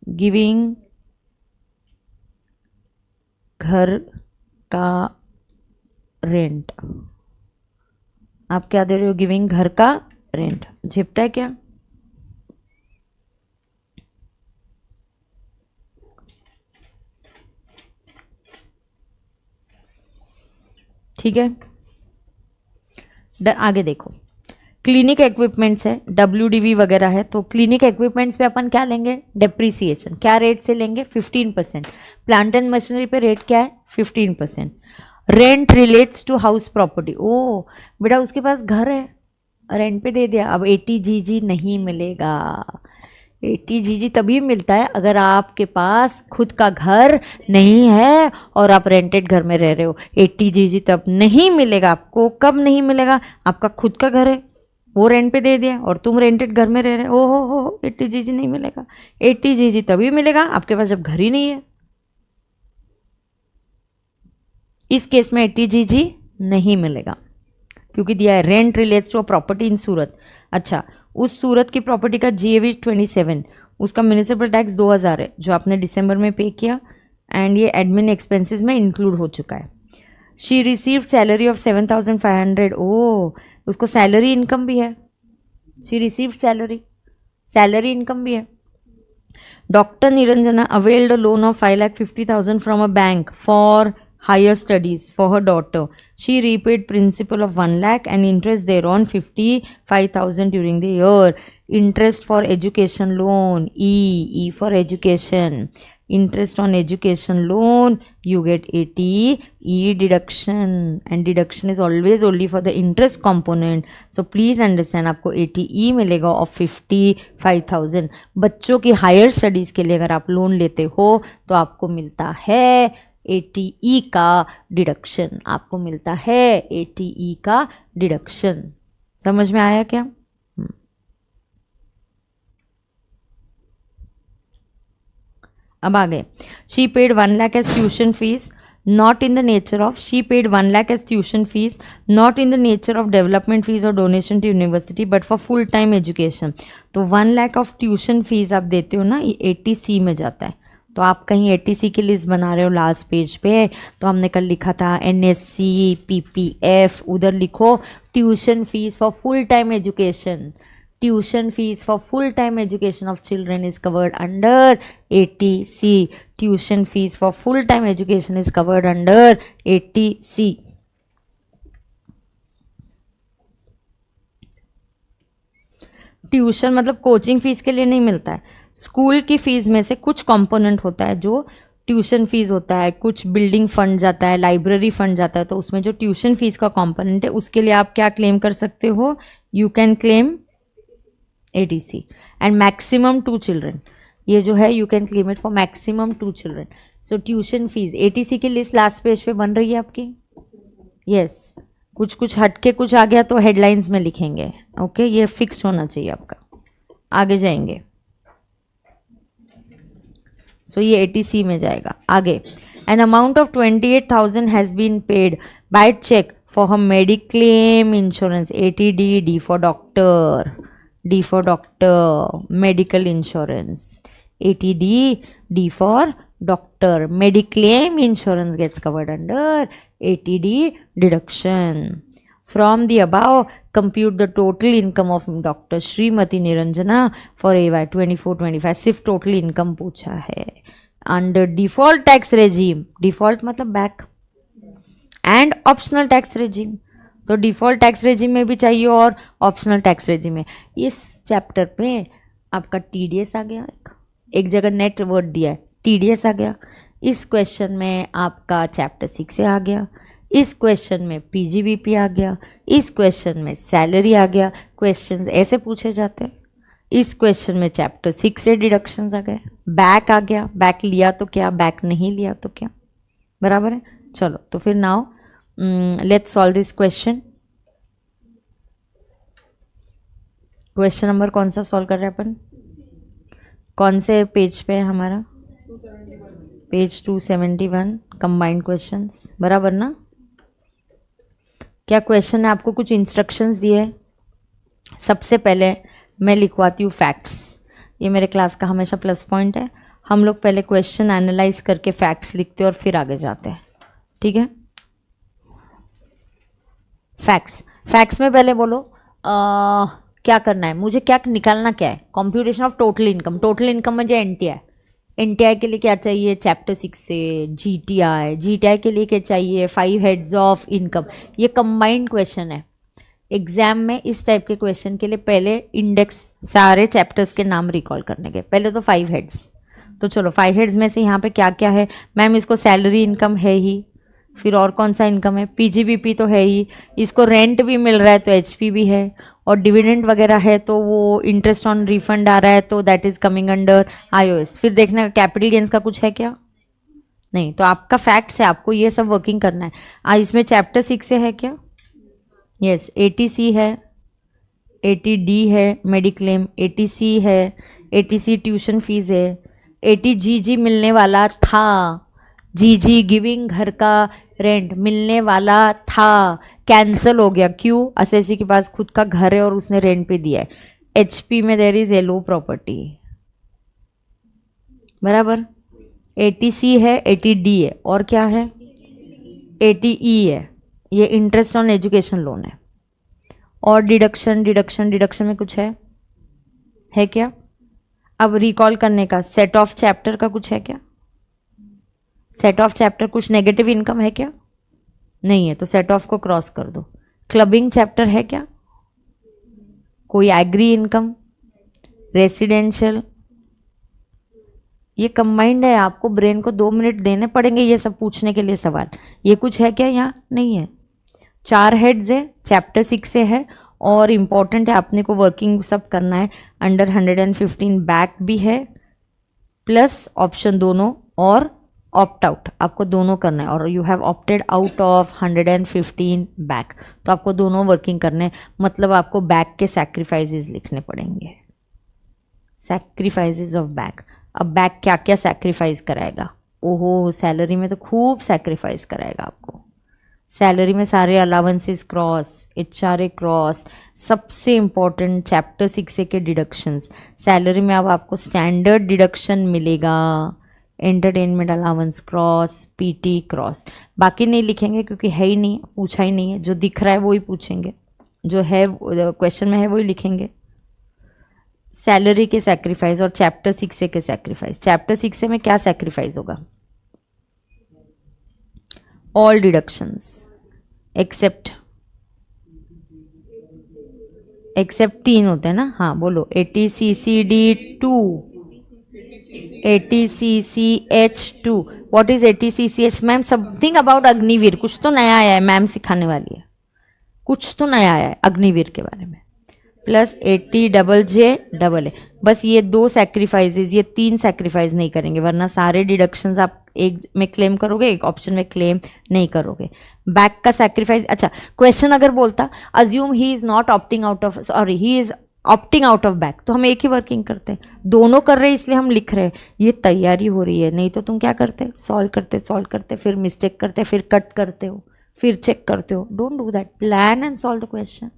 गिविंग घर का रेंट. आप क्या दे रहे हो? गिविंग घर का रेंट. झेपता है क्या? ठीक है. आगे देखो, क्लिनिक इक्विपमेंट्स है, WDV वगैरह है. तो क्लिनिक इक्विपमेंट्स पे अपन क्या लेंगे? डेप्रीसिएशन. क्या रेट से लेंगे? 15%. प्लांट एंड मशीनरी पे रेट क्या है? 15%. Rent relates to house property. ओ बेटा, उसके पास घर है, रेंट पे दे दिया. अब 80 GG नहीं मिलेगा. 80 GG तभी मिलता है अगर आपके पास खुद का घर नहीं है और आप रेंटेड घर में रह रहे हो. 80 GG तब नहीं मिलेगा आपको. कब नहीं मिलेगा? आपका खुद का घर है, वो रेंट पे दे दिया, और तुम रेंटेड घर में रह रहे हो. हो 80 GG नहीं मिलेगा. 80 GG तभी मिलेगा आपके पास जब घर ही नहीं है. इस केस में 80 GG नहीं मिलेगा क्योंकि दिया है rent relates to property in Surat. अच्छा, उस सूरत की प्रॉपर्टी का GAV 27, उसका म्यूनिसिपल टैक्स 2000 है जो आपने दिसंबर में पे किया, एंड ये एडमिन एक्सपेंसेस में इंक्लूड हो चुका है. She received salary of 7,500. ओ, उसको सैलरी इनकम भी है. शी रिसीव्ड सैलरी इनकम भी है. Doctor Niranjana availed a loan of 5,50,000 from a bank for higher studies for her daughter. She repaid principal of 1 lakh and interest thereon 55,000 during the year. Interest for education loan, E for education. Interest on education loan, you get 80 E deduction, and deduction is always only for the interest component. So please understand, आपको 80 E मिलेगा of 55,000. बच्चों की higher studies के लिए अगर आप loan लेते हो तो आपको मिलता है 80E का डिडक्शन. आपको मिलता है 80E का डिडक्शन. समझ में आया क्या? अब आ गए, she paid 1 lakh as tuition fees, not in the nature of, she paid 1 lakh as tuition fees, not in the nature of development fees or donation to university but for full time education. तो 1 lakh of tuition fees आप देते हो ना, ये 80C में जाता है. तो आप कहीं 80C की लिस्ट बना रहे हो लास्ट पेज पे, तो हमने कल लिखा था NSC PPF, उधर लिखो tuition fees for full time education. Tuition fees for full-time education of children is covered under 80C. Tuition fees for full-time education is covered under 80C. Tuition मतलब coaching fees के लिए नहीं मिलता है. School की fees में से कुछ कंपोनेंट होता है जो ट्यूशन फीस होता है, कुछ बिल्डिंग फंड जाता है, लाइब्रेरी फंड जाता है. तो उसमें जो ट्यूशन फीस का कंपोनेंट है उसके लिए आप क्या क्लेम कर सकते हो? You can claim ATC and maximum 2 children. ये जो है you can claim it for maximum 2 children. So tuition fees ATC की लिस्ट लास्ट पेज पे बन रही है आपकी. Yes, कुछ हटके कुछ आ गया तो हेडलाइंस में लिखेंगे. ओके, ये फिक्स्ड होना चाहिए आपका. आगे जाएंगे. So ये ATC में जाएगा. आगे, an amount of 28,000 has been paid by check for her mediclaim insurance. ATD, D for doctor. D for doctor, medical insurance. ATD, D for doctor. Mediclaim insurance gets covered under ATD deduction. From the above, compute the total income of Dr. Srimati Niranjana for AY 24-25. सिर्फ total income पूछा है. Under default tax regime, default मतलब back, and optional tax regime. तो default tax regime में भी चाहिए और optional tax regime में. इस चैप्टर पे आपका TDS आ गया, एक जगह नेट वर्ड दिया है, TDS आ गया. इस क्वेश्चन में आपका चैप्टर 6 से आ गया, इस क्वेश्चन में PGBP आ गया, इस क्वेश्चन में सैलरी आ गया. क्वेश्चन ऐसे पूछे जाते हैं. इस क्वेश्चन में चैप्टर 6 से डिडक्शंस आ गए, बैक आ गया, बैक लिया तो क्या, बैक नहीं लिया तो क्या. बराबर है. चलो तो फिर now let's solve this question. Question number कौन सा सॉल्व कर रहे हैं अपन? कौन से पेज पे है हमारा? Page 271, combined questions. बराबर ना? क्या क्वेश्चन ने आपको कुछ इंस्ट्रक्शंस दिए? सबसे पहले मैं लिखवाती हूँ फैक्ट्स. ये मेरे क्लास का हमेशा प्लस पॉइंट है. हम लोग पहले क्वेश्चन एनालाइज करके फैक्ट्स लिखते हैं और फिर आगे जाते हैं. ठीक है. फैक्ट्स में पहले बोलो क्या करना है मुझे, क्या निकालना क्या है? Computation of total income. Total income में जो एनटीआई के लिए क्या चाहिए? चैप्टर 6 से जीटीआई के लिए क्या चाहिए? 5 हेड्स ऑफ इनकम. ये कंबाइंड क्वेश्चन है. एग्जाम में इस टाइप के क्वेश्चन के लिए पहले इंडेक्स सारे चैप्टर्स के नाम रिकॉल करने के. पहले तो 5 हेड्स. तो चलो 5 हेड्स में से यहाँ पे क्या क्या है? मैम इसको सैलरी इनकम है ही, फिर और कौन सा इनकम है? PGBP तो है ही, इसको रेंट भी मिल रहा है तो HP भी है, और डिविडेंड वगैरह है तो वो इंटरेस्ट ऑन रिफंड आ रहा है तो that is coming under IOS. फिर देखना कैपिटल गेन्स का कुछ है क्या? नहीं. तो आपका फैक्ट्स है, आपको ये सब वर्किंग करना है. इसमें चैप्टर 6 से है क्या? यस. ATC है, ATD है मेडिक्लेम, ATC है, ATC ट्यूशन फीस है, ATGG मिलने वाला था, GG गिविंग घर का रेंट मिलने वाला था, कैंसिल हो गया. क्यों? एसएससी के पास खुद का घर है और उसने रेंट पे दिया है. HP में देयर इज एलो प्रॉपर्टी. बराबर. ATC है, ATD है, और क्या है? ATE है, ये इंटरेस्ट ऑन एजुकेशन लोन है. और डिडक्शन में कुछ है क्या? अब रिकॉल करने का सेट ऑफ चैप्टर का कुछ है क्या? सेट ऑफ चैप्टर कुछ नेगेटिव इनकम है क्या? नहीं है, तो सेट ऑफ को क्रॉस कर दो. क्लबिंग चैप्टर है क्या? कोई एग्री इनकम, रेसिडेंशियल, ये कंबाइंड है. आपको ब्रेन को 2 मिनट देने पड़ेंगे ये सब पूछने के लिए सवाल. ये कुछ है क्या? यहाँ नहीं है. 4 हेड्स है, चैप्टर 6 से है, और इम्पॉर्टेंट है, अपने को वर्किंग सब करना है. अंडर 115 बैक भी है, प्लस ऑप्शन दोनों, और ऑप्ट आउट आपको दोनों करना है. और you have opted out of 115 back, तो आपको दोनों वर्किंग करने हैं. मतलब आपको बैक के सैक्रिफाइसेस लिखने पड़ेंगे, सैक्रिफाइसेस ऑफ बैक. अब बैक क्या क्या सैक्रिफाइस कराएगा? ओहो, सैलरी में तो खूब सैक्रिफाइस कराएगा आपको। सैलरी में सारे अलाउंसेस क्रॉस, एचआरए क्रॉस, सबसे इम्पोर्टेंट चैप्टर 6 के डिडक्शंस। सैलरी में अब आपको स्टैंडर्ड डिडक्शन मिलेगा, entertainment allowance cross, PT cross. बाकी नहीं लिखेंगे क्योंकि है ही नहीं, पूछा ही नहीं है। जो दिख रहा है वो ही पूछेंगे, जो है क्वेश्चन में है वही लिखेंगे। सैलरी के सैक्रिफाइस और चैप्टर 6 के सैक्रिफाइस। चैप्टर 6 में क्या सैक्रिफाइस होगा? ऑल डिडक्शंस एक्सेप्ट 3 होते हैं ना। हाँ बोलो, ATCCD2, ATCCH2। What is ATCCH? Ma'am something about Agniveer, कुछ तो नया आया है, मैम सिखाने वाली है, कुछ तो नया आया है अग्निवीर के बारे में। Plus ATJJ। बस ये 2 सैक्रिफाइसेस, ये 3 सैक्रिफाइस नहीं करेंगे, वरना सारे डिडक्शंस आप एक में क्लेम करोगे, एक ऑप्शन में क्लेम नहीं करोगे। बैक का सैक्रिफाइस, अच्छा क्वेश्चन अगर बोलता assume he is not opting out of, sorry he is opting out of back, तो हम एक ही वर्किंग करते हैं। दोनों कर रहे हैं इसलिए हम लिख रहे हैं, ये तैयारी हो रही है। नहीं तो तुम क्या करते? सॉल्व करते फिर मिस्टेक करते, फिर कट करते हो, फिर चेक करते हो। Don't do that, plan and solve the question.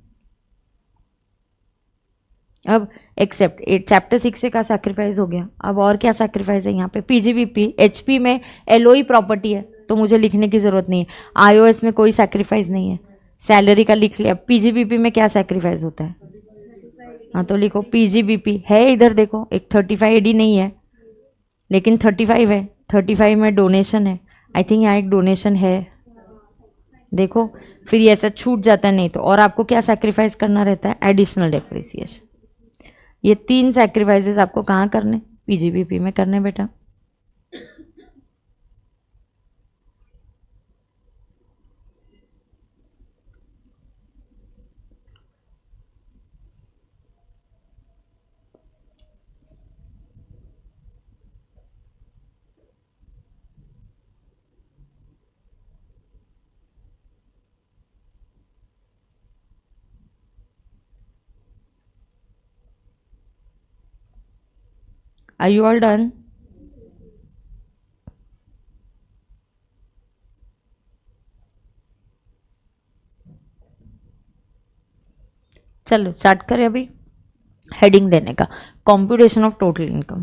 अब एक्सेप्ट चैप्टर 6 का सैक्रिफाइस हो गया। अब और क्या सैक्रिफाइस है यहाँ पे? पीजीबीपी, एचपी में एलओई प्रॉपर्टी है तो मुझे लिखने की जरूरत नहीं है। आईओएस में कोई सैक्रिफाइस नहीं है, सैलरी का लिख लिया। पीजीबीपी में क्या सैक्रिफाइस होता है? हाँ तो लिखो पीजीबीपी है, इधर देखो एक 35 एडी नहीं है लेकिन 35 है, 35 में डोनेशन है। आई थिंक यहाँ एक डोनेशन है, देखो। फिर ये ऐसा छूट जाता है, नहीं तो। और आपको क्या सैक्रिफाइस करना रहता है? Additional depreciation. ये 3 सैक्रिफाइसेस आपको कहाँ करने? पीजीबीपी में करने बेटा। Are you all done? चलो स्टार्ट करें अभी हेडिंग देने का, कंप्यूटेशन ऑफ टोटल इनकम।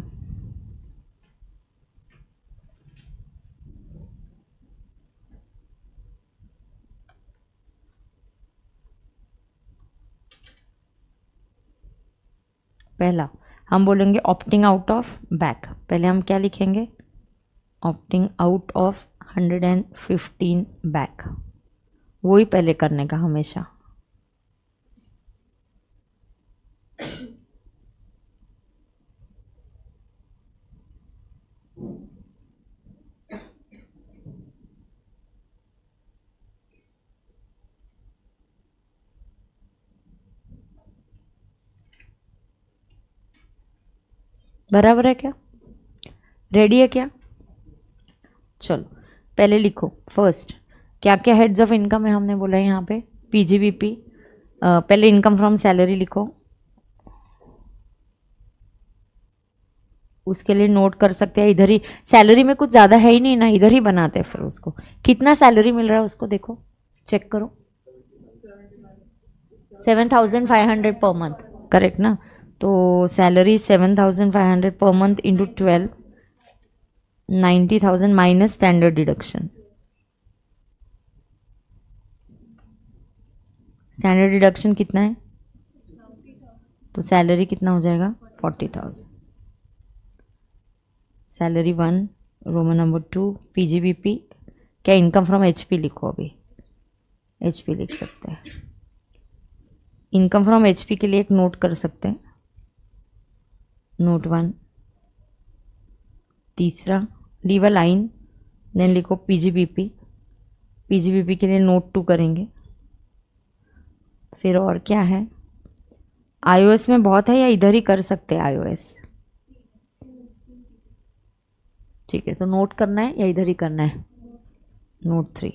पहला हम बोलेंगे ऑप्टिंग आउट ऑफ बैक। पहले हम क्या लिखेंगे? ऑप्टिंग आउट ऑफ 115 बैक, वही पहले करने का हमेशा। बराबर है क्या? रेडी है क्या? चलो पहले लिखो फर्स्ट, क्या क्या हेड्स ऑफ इनकम है हमने बोला है यहाँ पे? पीजीबीपी। पहले इनकम फ्रॉम सैलरी लिखो, उसके लिए नोट कर सकते हैं इधर ही। सैलरी में कुछ ज़्यादा है ही नहीं ना, इधर ही बनाते हैं फिर उसको। कितना सैलरी मिल रहा है उसको देखो, चेक करो। 7,500 पर मंथ, करेक्ट ना? तो salary 7,500 per month into 12, 90,000 minus standard deduction. Standard deduction कितना है? तो सैलरी कितना हो जाएगा? 40,000। Salary 1, Roman number 2, PGBP. क्या इनकम फ्रॉम एचपी लिखो, अभी एचपी लिख सकते हैं। इनकम फ्रॉम एचपी के लिए एक नोट कर सकते हैं, नोट 1। तीसरा लीव अ लाइन, देन लिखो पीजीबीपी। पीजीबीपी के लिए नोट 2 करेंगे। फिर और क्या है? आईओएस में बहुत है या इधर ही कर सकते हैं आईओएस? ठीक है, तो नोट करना है या इधर ही करना है? नोट 3।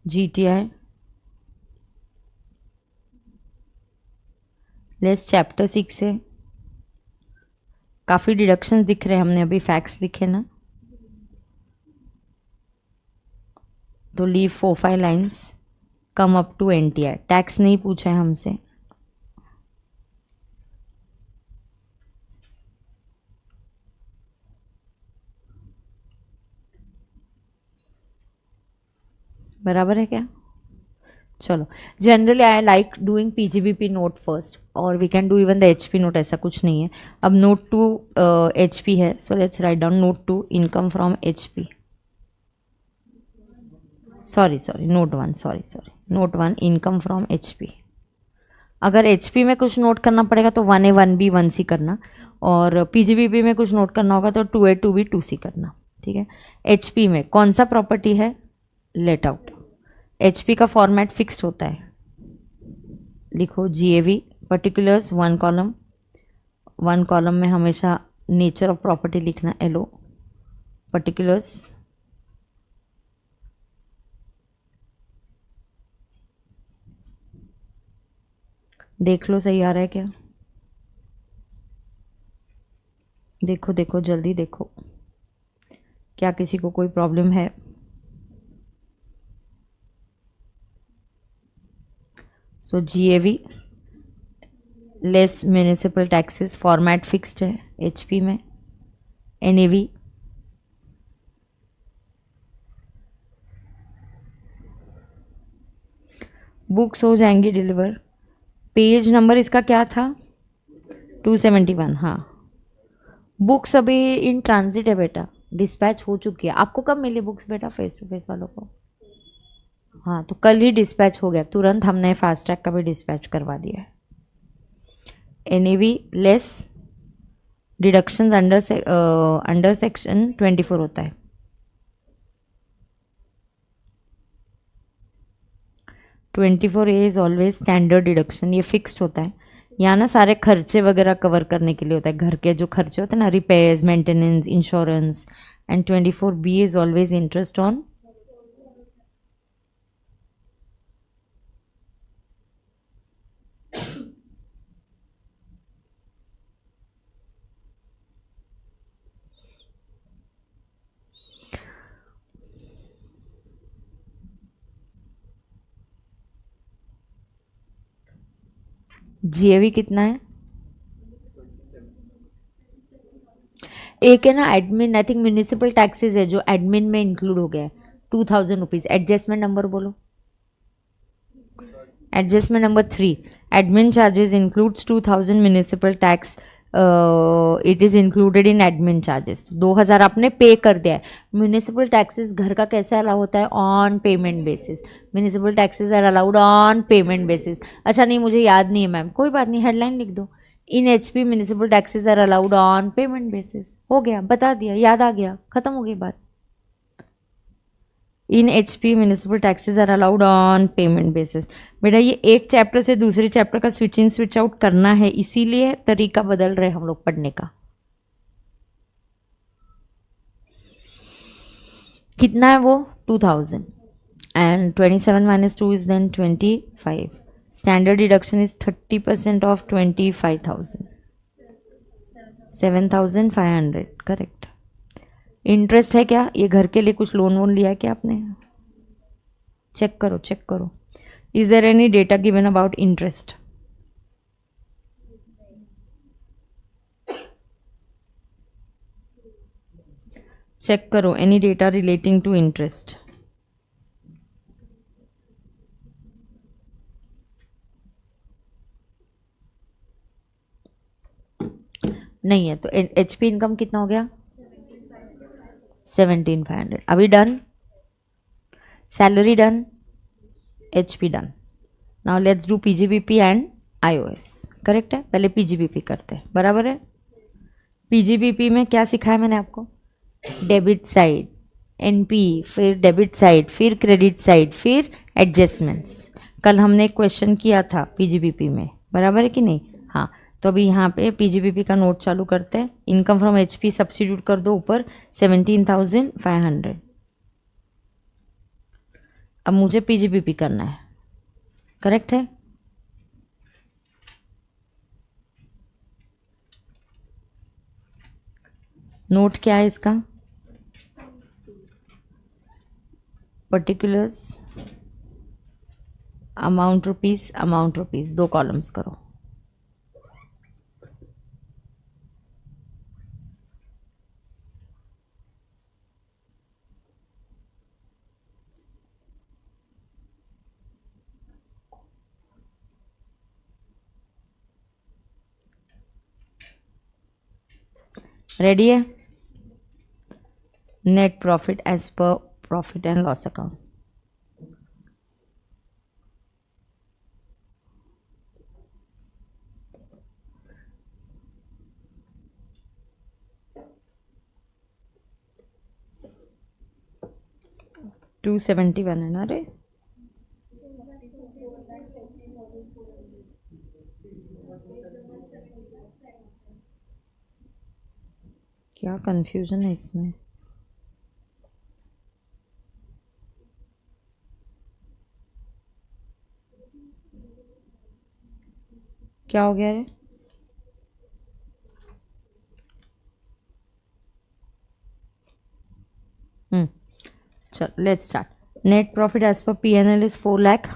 GTI लेस चैप्टर 6 से काफ़ी डिडक्शंस दिख रहे हैं, हमने अभी फैक्ट्स लिखे ना, तो leave 4-5 lines, come up to NTI। Tax नहीं पूछा है हमसे, बराबर है क्या? चलो, generally I like doing PGBP note first, और we can do even the HP note, ऐसा कुछ नहीं है। अब नोट 2 HP है, so let's write down note 2 income from HP, sorry note 1, note 1 income from HP। अगर HP में कुछ नोट करना पड़ेगा तो 1A 1B 1C करना, और PGBP में कुछ नोट करना होगा तो 2A 2B 2C करना, ठीक है। HP में कौन सा प्रॉपर्टी है? Let out. HP का फॉर्मेट फिक्स्ड होता है, लिखो GAV पर्टिकुलर्स 1 कॉलम, 1 कॉलम में हमेशा नेचर ऑफ प्रॉपर्टी लिखना, LO पर्टिकुलर्स, देख लो सही आ रहा है क्या? देखो देखो जल्दी देखो, क्या किसी को कोई प्रॉब्लम है? सो GAV less municipal taxes, format fixed है HP में। NAV बुक्स हो जाएंगी डिलीवर। पेज नंबर इसका क्या था? 271। हाँ, बुक्स अभी इन ट्रांजिट है बेटा, डिस्पैच हो चुकी है। आपको कब मिली बुक्स बेटा फेस टू फेस वालों को? हाँ, तो कल ही डिस्पैच हो गया, तुरंत हमने फास्ट ट्रैक का भी डिस्पैच करवा दिया है। NAV less deductions under section 24 होता है। A is always standard deduction, ये फिक्स्ड होता है। यहाँ ना सारे खर्चे वगैरह कवर करने के लिए होता है, घर के जो खर्चे होते हैं ना, repairs, maintenance, insurance. And 24B is always interest on GAV कितना है? एक है ना admin, I think municipal taxes है जो एडमिन में इंक्लूड हो गया है, 2000 रुपीज। एडजस्टमेंट नंबर बोलो, adjustment number 3, admin charges includes 2000 municipal tax, it is included in admin charges. 2000 आपने पे कर दिया है। म्यूनिसिपल टैक्सेस घर का कैसे अलाउ होता है? On payment basis. Municipal taxes are allowed on payment basis. अच्छा नहीं, मुझे याद नहीं है मैम, कोई बात नहीं, हेडलाइन लिख दो, in HP municipal taxes are allowed on payment basis. हो गया, बता दिया, याद आ गया, खत्म हो गई बात। In HP municipal taxes are allowed on payment basis. बेटा ये एक चैप्टर से दूसरे चैप्टर का स्विच इन स्विच आउट करना है, इसीलिए तरीका बदल रहे हम लोग पढ़ने का। कितना है वो? 2000, and 27 minus 2 is then 25। Standard deduction is 30% of 25,000, 7,500, correct. Interest है क्या? ये घर के लिए कुछ लोन वोन लिया है क्या आपने? चेक करो चेक करो, is there any data given about interest? Check करो any data relating to interest. नहीं है तो HP इनकम कितना हो गया? 17,500। अभी done, salary done, HP done. Now let's do PGBP and IOS। Correct है, पहले PGBP करते हैं, बराबर है। PGBP में क्या सिखाया मैंने आपको? डेबिट साइड, NP, फिर डेबिट साइड, फिर क्रेडिट साइड, फिर एडजस्टमेंट्स। कल हमने एक क्वेश्चन किया था PGBP में, बराबर है कि नहीं? हाँ, तो अभी यहाँ पे PGBP का नोट चालू करते हैं। इनकम फ्रॉम HP सब्स्टिट्यूट कर दो ऊपर, 17,500। अब मुझे पीजीपीपी करना है, करेक्ट है? नोट क्या है इसका? पर्टिकुलर्स, अमाउंट रुपीस, 2 कॉलम्स करो। रेडी है? Net profit as per profit and loss account. $271 है ना रे? क्या कंफ्यूजन है इसमें? क्या हो गया रे? चलो let's start. Net profit as per PNL is 4 lakh.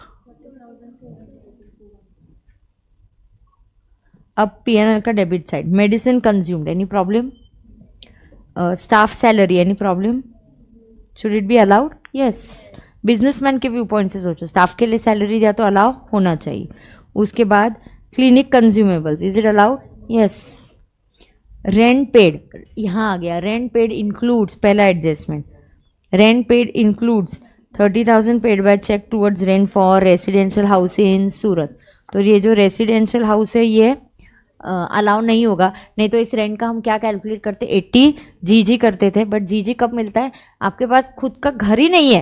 अब पीएनएल का debit side, medicine consumed, any problem? Staff salary, any problem? Should it be allowed? Yes. Businessman के व्यू पॉइंट से सोचो, स्टाफ के लिए सैलरी दिया तो अलाउ होना चाहिए। उसके बाद clinic consumables, is it allowed? Yes. Rent paid, यहाँ आ गया, रेंट पेड इंक्लूड्स, पहला adjustment, rent paid includes 30,000 paid by cheque towards rent for residential house in Surat. तो ये जो रेसिडेंशियल हाउस है ये अलाउ नहीं होगा। नहीं तो इस रेंट का हम क्या कैलकुलेट करते, 80 जीजी करते थे, बट जीजी कब मिलता है? आपके पास खुद का घर ही नहीं है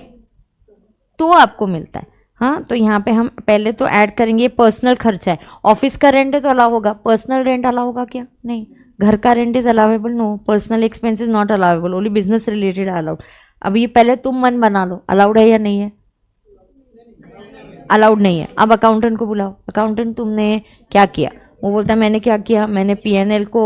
तो आपको मिलता है। हाँ, तो यहाँ पे हम पहले तो ऐड करेंगे, पर्सनल खर्चा है। ऑफिस का रेंट है तो अलाउ होगा, पर्सनल रेंट अलाउ होगा क्या? नहीं। घर का rent is allowable? No. Personal expenses not allowable, only business related allowed. अब ये पहले तुम मन बना लो, अलाउड है या नहीं है? अलाउड नहीं है। अब अकाउंटेंट को बुलाओ, अकाउंटेंट तुमने क्या किया? वो बोलता है मैंने क्या किया, मैंने पीएनएल को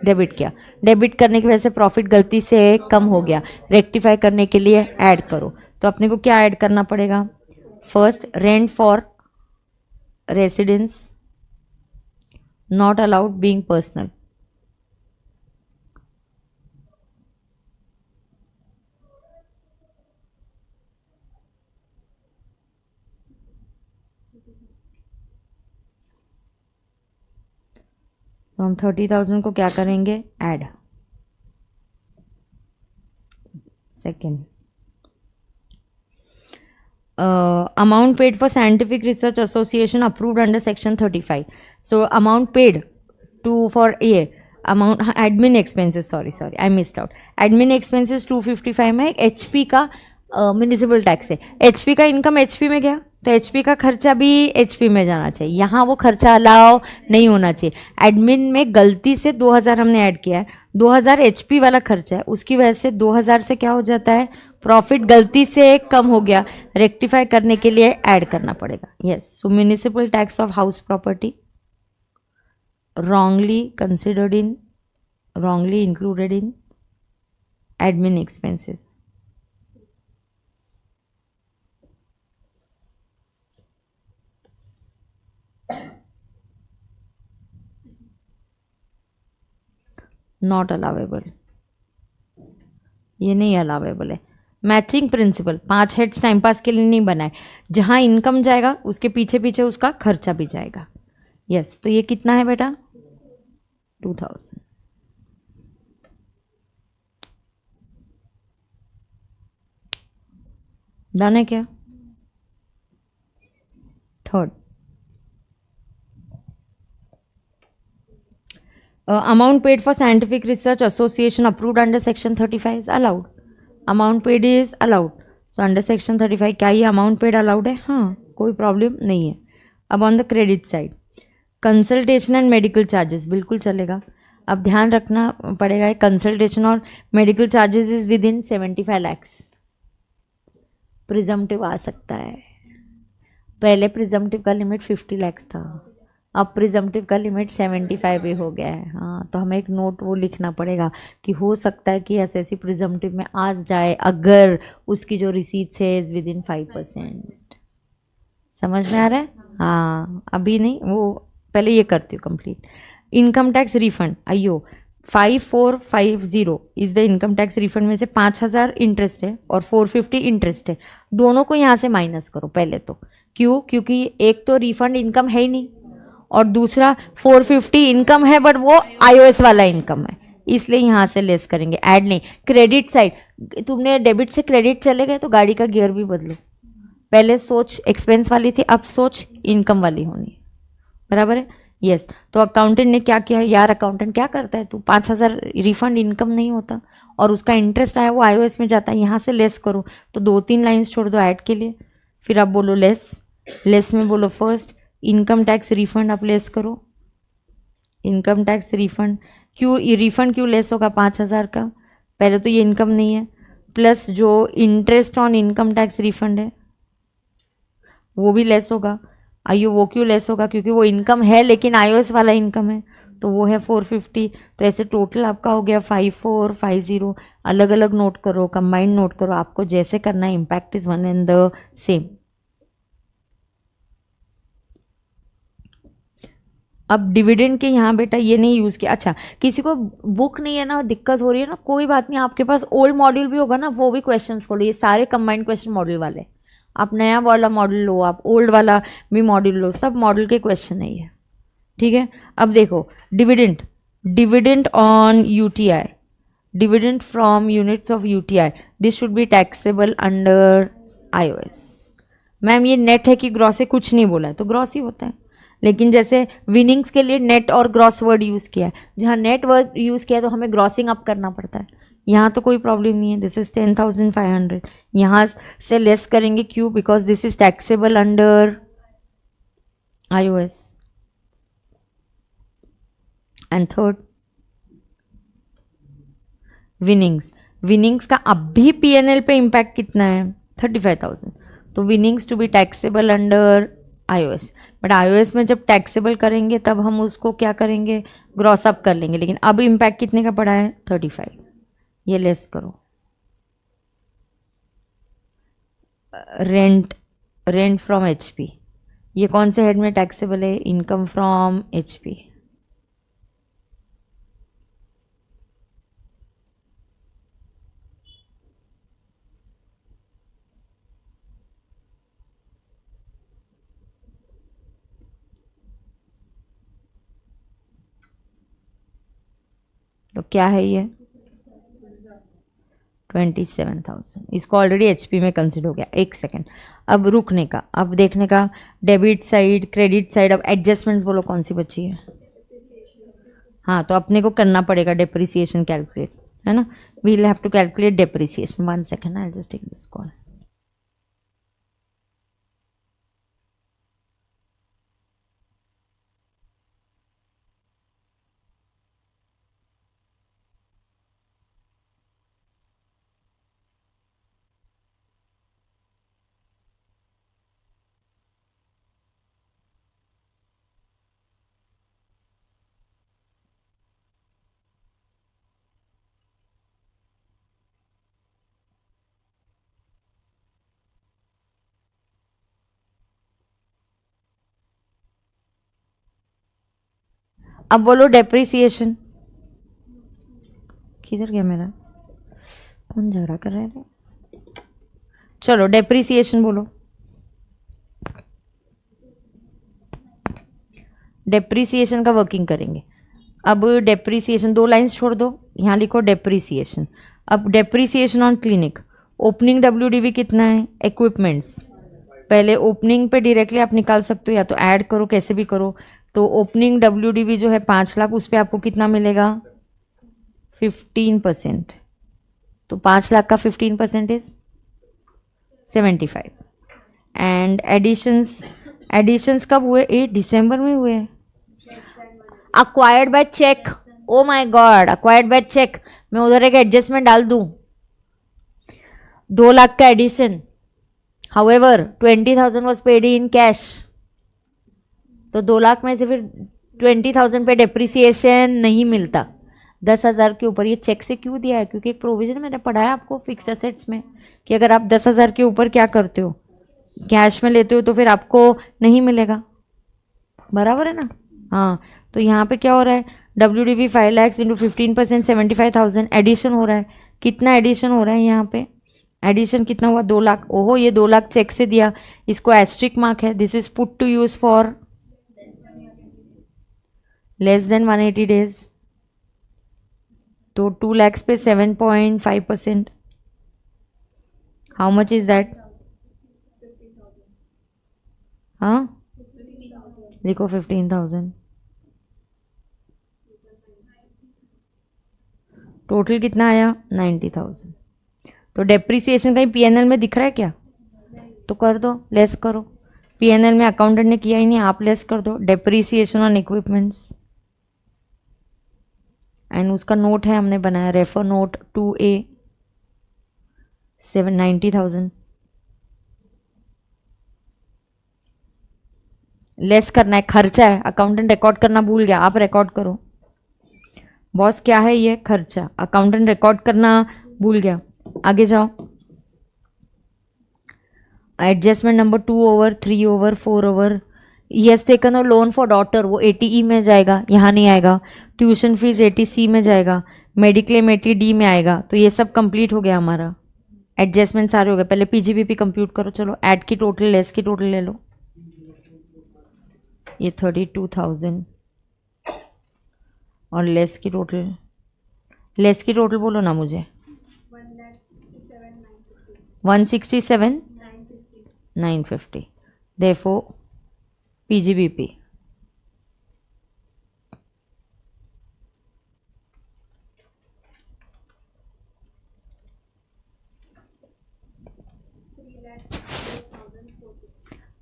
डेबिट किया, डेबिट करने की वजह से प्रॉफिट गलती से कम हो गया, रेक्टिफाई करने के लिए ऐड करो। तो अपने को क्या ऐड करना पड़ेगा? First, rent for residence not allowed being personal, तो हम 30,000 को क्या करेंगे? Add. Second, amount paid for scientific research association approved under section 35. So amount paid to for a amount admin expenses, sorry I missed out, admin expenses 255 में HP का municipal tax है, HP का income HP में गया तो HP का खर्चा भी HP में जाना चाहिए, यहाँ वो खर्चा अलाउ नहीं होना चाहिए। एडमिन में गलती से 2000 हमने ऐड किया है, 2000 HP वाला खर्चा है, उसकी वजह से 2000 से क्या हो जाता है? प्रॉफिट गलती से कम हो गया, रेक्टिफाई करने के लिए ऐड करना पड़ेगा। Yes, so municipal tax of house property wrongly considered in, wrongly included in admin expenses. Not allowable, ये नहीं अलाउेबल है। Matching principal, 5 heads time pass के लिए नहीं बनाए, जहां इनकम जाएगा उसके पीछे पीछे उसका खर्चा भी जाएगा। यस, तो ये कितना है बेटा? 2000। डन है क्या? Third, amount paid for scientific research association approved under section 35 is allowed. Amount paid is allowed. So under section 35 क्या ये amount paid allowed है? हाँ, कोई प्रॉब्लम नहीं है। अब on the credit side, consultation and medical charges बिल्कुल चलेगा। अब ध्यान रखना पड़ेगा, कंसल्टेशन और medical charges is within 75 lakhs। Presumptive आ सकता है। पहले प्रिजम्पटिव का लिमिट 50 लाख था, अब प्रिजम्पटिव का लिमिट 75 भी हो गया है। हाँ, तो हमें एक नोट वो लिखना पड़ेगा कि हो सकता है कि एसएससी प्रिजम्पटिव में आ जाए अगर उसकी जो रिसीट्स है इज विद इन 5%। समझ में आ रहा है? हाँ, अभी नहीं, वो पहले ये करती हूँ कंप्लीट। इनकम टैक्स रिफंड, आइयो 5450 is the income tax refund में से 5000 इंटरेस्ट है और 450 इंटरेस्ट है। दोनों को यहाँ से माइनस करो पहले तो। क्यों? क्योंकि एक तो रिफंड इनकम है ही नहीं और दूसरा 450 इनकम है बट वो आईओएस वाला इनकम है, इसलिए यहाँ से लेस करेंगे। ऐड नहीं, क्रेडिट साइड, तुमने डेबिट से क्रेडिट चले गए तो गाड़ी का गियर भी बदलो। पहले सोच एक्सपेंस वाली थी, अब सोच इनकम वाली होनी, बराबर है? यस। तो अकाउंटेंट ने क्या किया यार, अकाउंटेंट क्या करता है, तू 5000 रिफंड इनकम नहीं होता और उसका इंटरेस्ट आया वो आईओएस में जाता है, यहाँ से लेस करो। तो 2-3 लाइन्स छोड़ दो ऐड के लिए, फिर आप बोलो लेस। लेस में बोलो फर्स्ट इनकम टैक्स रिफंड आप लेस करो। इनकम टैक्स रिफंड क्यों, रिफंड क्यों लेस होगा 5000 का? पहले तो ये इनकम नहीं है, प्लस जो interest on income tax refund है वो भी लेस होगा। आइयो वो क्यों लेस होगा? क्योंकि वो इनकम है लेकिन आईओएस वाला इनकम है, तो वो है 450। तो ऐसे टोटल आपका हो गया 5450। अलग अलग नोट करो, कंबाइंड नोट करो, आपको जैसे करना है, impact is one and the same. अब डिविडेंड के यहाँ बेटा ये नहीं यूज़ किया। अच्छा, किसी को बुक नहीं है ना, दिक्कत हो रही है ना, कोई बात नहीं, आपके पास ओल्ड मॉड्यूल भी होगा ना, वो भी क्वेश्चंस खोलो। ये सारे कंबाइंड क्वेश्चन मॉड्यूल वाले, आप नया वाला मॉडल लो, आप ओल्ड वाला भी मॉडल लो, सब मॉडल के क्वेश्चन नहीं है, ठीक है? अब देखो dividend, dividend on UTI, dividend from units of UTI, this should be taxable under iOS. Ma'am ये नेट है कि ग्रॉस है? कुछ नहीं बोला है तो ग्रॉस ही होता है, लेकिन जैसे विनिंग्स के लिए नेट और ग्रॉस वर्ड यूज़ किया है, जहाँ नेट वर्ड यूज़ किया है तो हमें ग्रॉसिंग अप करना पड़ता है। यहाँ तो कोई प्रॉब्लम नहीं है, दिस इज 10,500, यहाँ से लेस करेंगे। क्यों? Because this is taxable under iOS. And third winnings, winnings का अब भी पीएनएल पे इम्पैक्ट कितना है? 35,000। तो winnings to be taxable under IOS, but IOS में जब टैक्सेबल करेंगे तब हम उसको क्या करेंगे? ग्रॉस अप कर लेंगे, लेकिन अब इम्पैक्ट कितने का पड़ा है? 35। ये लेस करो। रेंट, रेंट फ्रॉम एचपी, ये कौन से हेड में टैक्सेबल है? Income from HP. तो क्या है ये? 27,000। इसको ऑलरेडी एचपी में कंसिडर हो गया। एक सेकेंड, अब रुकने का, अब देखने का डेबिट साइड, क्रेडिट साइड। अब एडजस्टमेंट्स बोलो कौन सी बची है? हाँ, तो अपने को करना पड़ेगा डेप्रिसिएशन कैलकुलेट, है ना? We will have to calculate depreciation. 1 second, I just take this call. अब बोलो डेप्रिसिएशन। किधर गया मेरा, कौन झगड़ा कर रहा है? चलो डेप्रिसिएशन बोलो। डेप्रिसिएशन का वर्किंग करेंगे। अब डेप्रिसिएशन 2 लाइंस छोड़ दो, यहाँ लिखो डेप्रिसिएशन। अब depreciation on clinic, opening WDV कितना है? इक्विपमेंट्स, पहले ओपनिंग पे डायरेक्टली आप निकाल सकते हो या तो ऐड करो, कैसे भी करो। तो ओपनिंग डब्ल्यूडीवी जो है 5 लाख, उस पर आपको कितना मिलेगा? 15%। तो 5 लाख का 15% इज 75। एंड एडिशंस, एडिशंस कब हुए? 8 दिसंबर में हुए। Acquired by cheque, oh my god, acquired by cheque. मैं उधर एक एडजस्टमेंट डाल दूं, 2 लाख का addition, however 20,000 was paid in cash, तो 2 लाख में से फिर 20,000 पे डेप्रिसिएशन नहीं मिलता 10,000 के ऊपर। ये चेक से क्यों दिया है? क्योंकि एक प्रोविजन मैंने पढ़ाया आपको फिक्स एसेट्स में कि अगर आप 10,000 के ऊपर क्या करते हो, कैश में लेते हो, तो फिर आपको नहीं मिलेगा, बराबर है ना। हाँ, तो यहाँ पे क्या हो रहा है, WDV 5 lakhs इंटू 15% 75,000 एडिशन हो रहा है। कितना एडिशन हो रहा है यहाँ पे? एडिशन कितना हुआ? 2 लाख। ओहो, ये 2 लाख चेक से दिया, इसको एस्ट्रिक मार्क है। This is put to use for less than 180 days. तो 2 lakhs पे 7.5%, हाउ मच इज दैट? हाँ, लिखो 15,000। टोटल कितना आया? 90,000। तो डेप्रिसिएशन कहीं पीएनएल में दिख रहा है क्या? तो कर दो, लेस करो। पीएनएल में अकाउंटेंट ने किया ही नहीं, आप लेस कर दो। डेप्रिसिएशन ऑन इक्विपमेंट्स, एंड उसका नोट है, हमने बनाया रेफर नोट 2A 790,000। लेस करना है, खर्चा है, अकाउंटेंट रिकॉर्ड करना भूल गया, आप रिकॉर्ड करो। बॉस क्या है ये? खर्चा। अकाउंटेंट रिकॉर्ड करना भूल गया, आगे जाओ। Adjustment number 2 over 3 over 4 over, he has taken a loan for daughter, वो 80E में जाएगा, यहाँ नहीं आएगा। ट्यूशन फीस 80C में जाएगा, मेडिक्लेम 80D में आएगा। तो ये सब कंप्लीट हो गया हमारा, एडजस्टमेंट सारे हो गए। पहले PGBP कंप्यूट करो, चलो ऐड की टोटल लेस की टोटल ले लो। ये 32,000 और लेस की टोटल, लेस की टोटल बोलो ना मुझे। 167,950। Therefore PGBP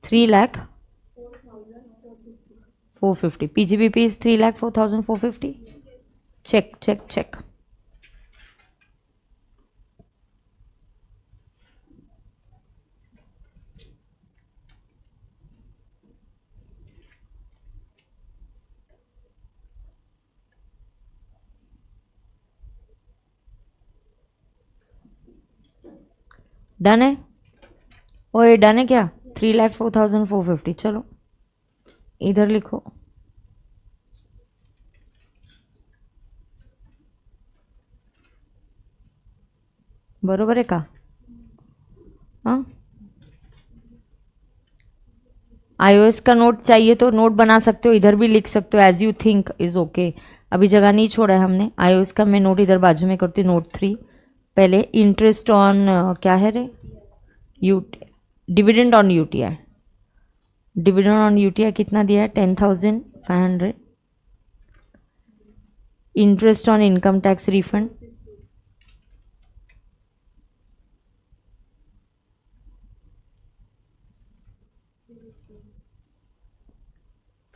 $3,04,50. PGBP is 3,04,450. Check. Done है? ओए डन है क्या? 3,04,450। चलो इधर लिखो। बरोबर है का? हाँ, iOS का नोट चाहिए तो नोट बना सकते हो, इधर भी लिख सकते हो, as you think is okay. अभी जगह नहीं छोड़ा है हमने। iOS का मैं नोट इधर बाजू में करती हूँ, नोट 3। पहले इंटरेस्ट ऑन क्या है रे? Dividend on UTI। Dividend on UTI कितना दिया है? 10,500। Interest on income tax refund,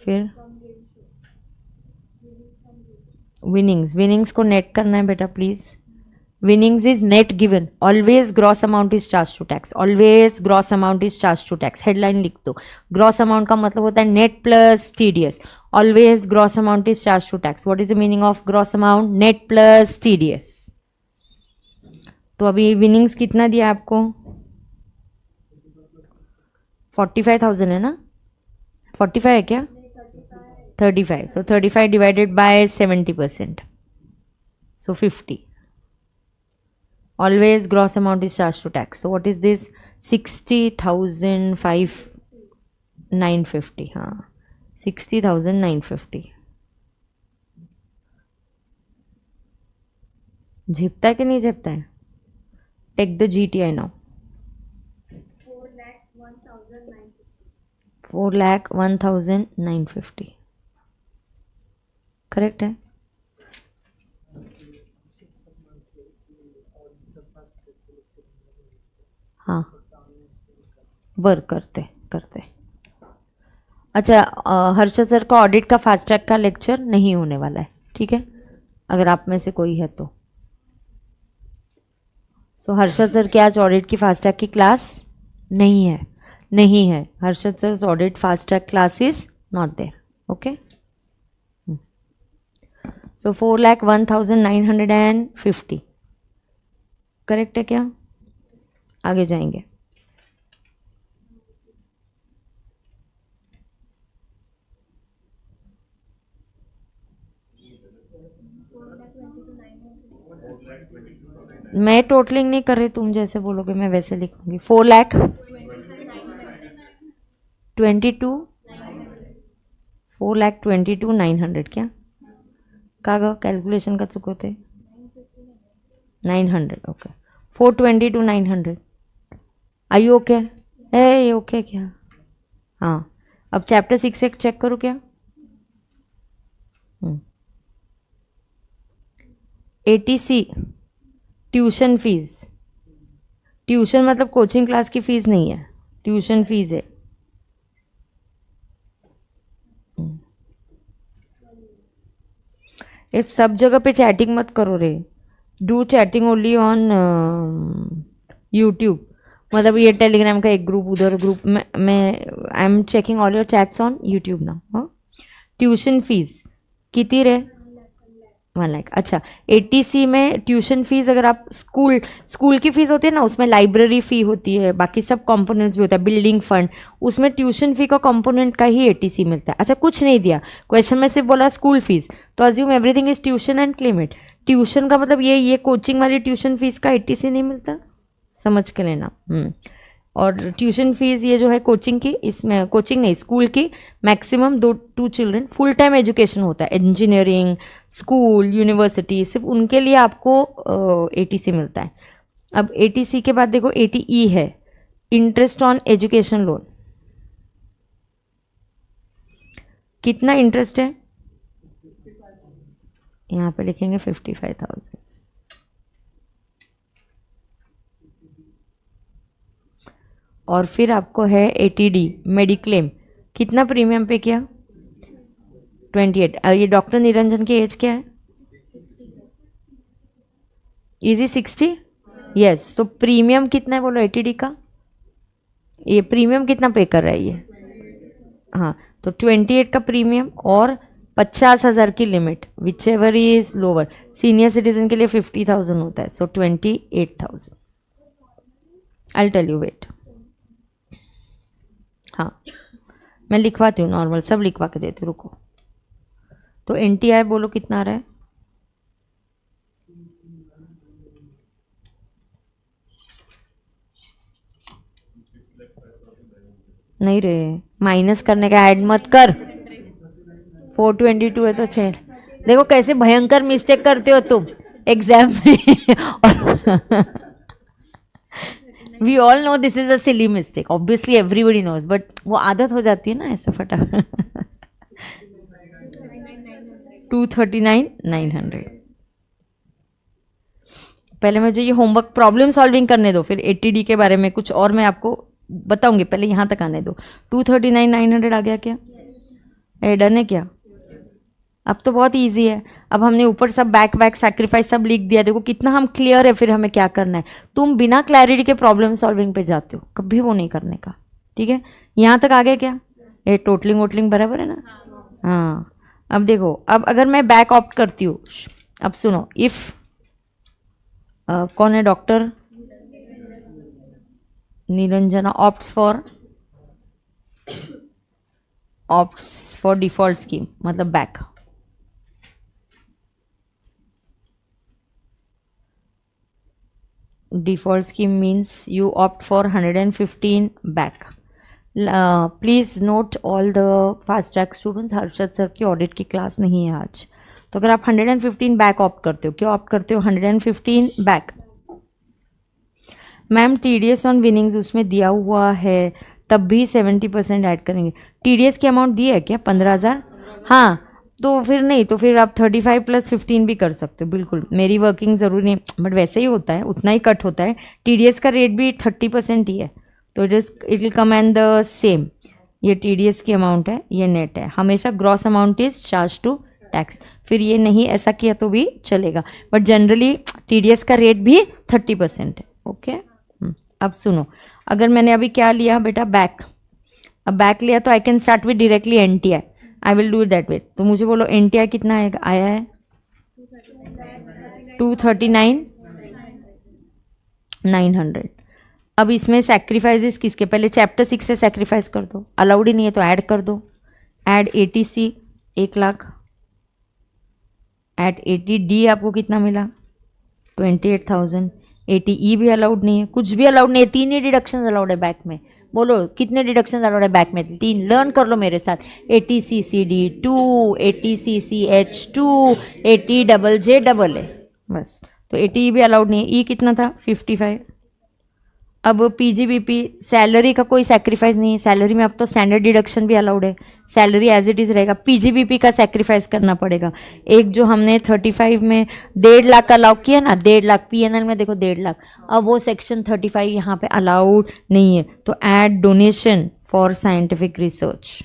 फिर विनिंग्स को नेट करना है बेटा please. Winnings is net given, always gross amount is charge to tax, always gross amount is charge to tax. Headline लिख दो। ग्रॉस अमाउंट का मतलब होता है net plus TDS। Always gross amount is charge to tax. What is the meaning of gross amount? Net plus TDS। तो अभी winnings कितना दिया आपको? 45,000 है ना? 45 है क्या? 35. So 35 divided by 70%. So 50. Always gross amount is charged to tax. So what is this? 60,950. हाँ, 60,950. झेपता है कि नहीं झेपता है? Take the GTI now. 4,01,950. Correct है? हाँ, वर्क करते। अच्छा, हर्षद सर का ऑडिट का फास्ट ट्रैक का लेक्चर नहीं होने वाला है, ठीक है? अगर आप में से कोई है तो। सो हर्षद सर की आज ऑडिट की फास्ट ट्रैक की क्लास नहीं है, नहीं है. Harshad sir's audit fast track class is not there. Okay. So 4,01,950 correct है क्या? आगे जाएंगे. मैं टोटलिंग नहीं कर रही, तुम जैसे बोलोगे मैं वैसे लिखूंगी. 4,22,900 क्या का कैलकुलेशन का चुक होते 900. Okay. 4,22,900. I you okay? A okay क्या? हाँ. अब चैप्टर 6 एक चेक करो क्या? ATC tuition fees. ट्यूशन मतलब कोचिंग क्लास की फीस नहीं है, ट्यूशन फीस है. इफ सब जगह पे चैटिंग मत करो रे. Do chatting only on YouTube. मतलब ये टेलीग्राम का एक ग्रुप, उधर ग्रुप में I am checking all your chats on YouTube ना. ट्यूशन फीस कितनी रे? 1 लाख. अच्छा. ATC में ट्यूशन फीस अगर आप स्कूल की फीस होती है ना, उसमें लाइब्रेरी फ़ी होती है, बाकी सब कंपोनेंट्स भी होता है, बिल्डिंग फंड, उसमें ट्यूशन फ़ी का कंपोनेंट का ही ATC मिलता है. अच्छा, कुछ नहीं दिया क्वेश्चन में, सिर्फ बोला स्कूल फीस, तो assume everything is tuition and claim it. Tuition का मतलब ये कोचिंग वाली ट्यूशन फीस का ATC नहीं मिलता, समझ के लेना. और ट्यूशन फीस ये जो है कोचिंग की, इसमें कोचिंग नहीं स्कूल की, maximum 2 children, full time education होता है, इंजीनियरिंग, स्कूल, यूनिवर्सिटी, सिर्फ उनके लिए आपको ATC मिलता है. अब ATC के बाद देखो ATE है, इंटरेस्ट ऑन एजुकेशन लोन. कितना इंटरेस्ट है? यहाँ पे लिखेंगे 55,000. और फिर आपको है ATD मेडिक्लेम. कितना प्रीमियम पे किया? 28. ये डॉक्टर निरंजन की एज क्या है? इजी 60. यस. तो प्रीमियम कितना है बोलो ATD का? ये प्रीमियम कितना पे कर रहा है ये? हाँ, तो 28 का प्रीमियम और 50,000 की limit, which ever is lower. Senior citizen के लिए 50,000 होता है, so 28,000. I tell you, wait. हाँ, मैं लिखवाती हूँ, नॉर्मल सब लिखवा के देती हूँ, रुको. तो NTI बोलो कितना आ रहा है? नहीं रे, माइनस करने का ऐड मत कर. 422 है तो 6. देखो कैसे भयंकर मिस्टेक करते हो तुम एग्जाम में. और we all know this is a silly mistake, obviously everybody knows, but वो आदत हो जाती है ना ऐसे फटाफट. 239,900. पहले मुझे ये होमवर्क प्रॉब्लम सॉल्विंग करने दो, फिर ATD के बारे में कुछ और मैं आपको बताऊंगी, पहले यहाँ तक आने दो. 239,900 आ गया क्या? डन है क्या? अब तो बहुत इजी है. अब हमने ऊपर सब बैक सैक्रिफाइस सब लिख दिया. देखो कितना हम क्लियर है, फिर हमें क्या करना है. तुम बिना क्लैरिटी के प्रॉब्लम सॉल्विंग पे जाते हो, कभी वो नहीं करने का. ठीक है, यहाँ तक आ गया क्या? ये टोटलिंग वोटलिंग बराबर है ना? हाँ. अब देखो, अब अगर मैं बैक ऑप्ट करती हूँ, अब सुनो. इफ कौन है doctor Niranjana opts for default scheme, मतलब back. Default scheme means you opt for 115 back. Please note all the fast track students, Harshad sir की ऑडिट की क्लास नहीं है आज. तो अगर आप 115 बैक ऑप्ट करते हो, क्यों ऑप्ट करते हो 115 back? Ma'am TDS on winnings उसमें दिया हुआ है, तब भी 70% ऐड करेंगे. TDS की अमाउंट दी है क्या? 15,000. हाँ, तो फिर नहीं, तो फिर आप 35 + 15 भी कर सकते हो. बिल्कुल, मेरी वर्किंग ज़रूरी नहीं, बट वैसे ही होता है, उतना ही कट होता है. TDS का रेट भी 30% ही है, तो it will come and the same. ये TDS की अमाउंट है, ये नेट है. हमेशा gross amount is charge to tax. फिर ये नहीं ऐसा किया तो भी चलेगा, बट जनरली TDS का रेट भी 30% है. ओके. अब सुनो, अगर मैंने अभी क्या लिया बेटा, बैक, अब बैक लिया तो I can start with directly NTI, I will do it that way. तो मुझे बोलो एनटीआई कितना आया है 239,900। अब इसमें सैक्रिफाइसेस किसके, पहले चैप्टर 6 से सैक्रिफाइस कर दो, अलाउड ही नहीं है तो ऐड कर दो। ऐड 80C 1,00,000, ऐड 80D आपको कितना मिला 28,000। 80E भी अलाउड नहीं है, कुछ भी अलाउड नहीं है, 3 ही डिडक्शन अलाउड है बैक में। बोलो कितने डिडक्शन अलाउड है बैक में, 3। लर्न कर लो मेरे साथ, 80CCD2, 80CCH2, 80JJA, बस। तो 80E भी अलाउड नहीं है। ई कितना था 55। अब पीजीबीपी सैलरी का कोई सैक्रिफाइस नहीं है, सैलरी में अब तो स्टैंडर्ड डिडक्शन भी अलाउड है, सैलरी एज इट इज रहेगा। पीजीबीपी का सैक्रिफाइस करना पड़ेगा। एक जो हमने 35 में 1.5 लाख का अलाउ किया ना, 1.5 लाख पीएनएल में देखो 1.5 लाख, अब वो सेक्शन 35 यहाँ पे अलाउड नहीं है। तो add donation for scientific research,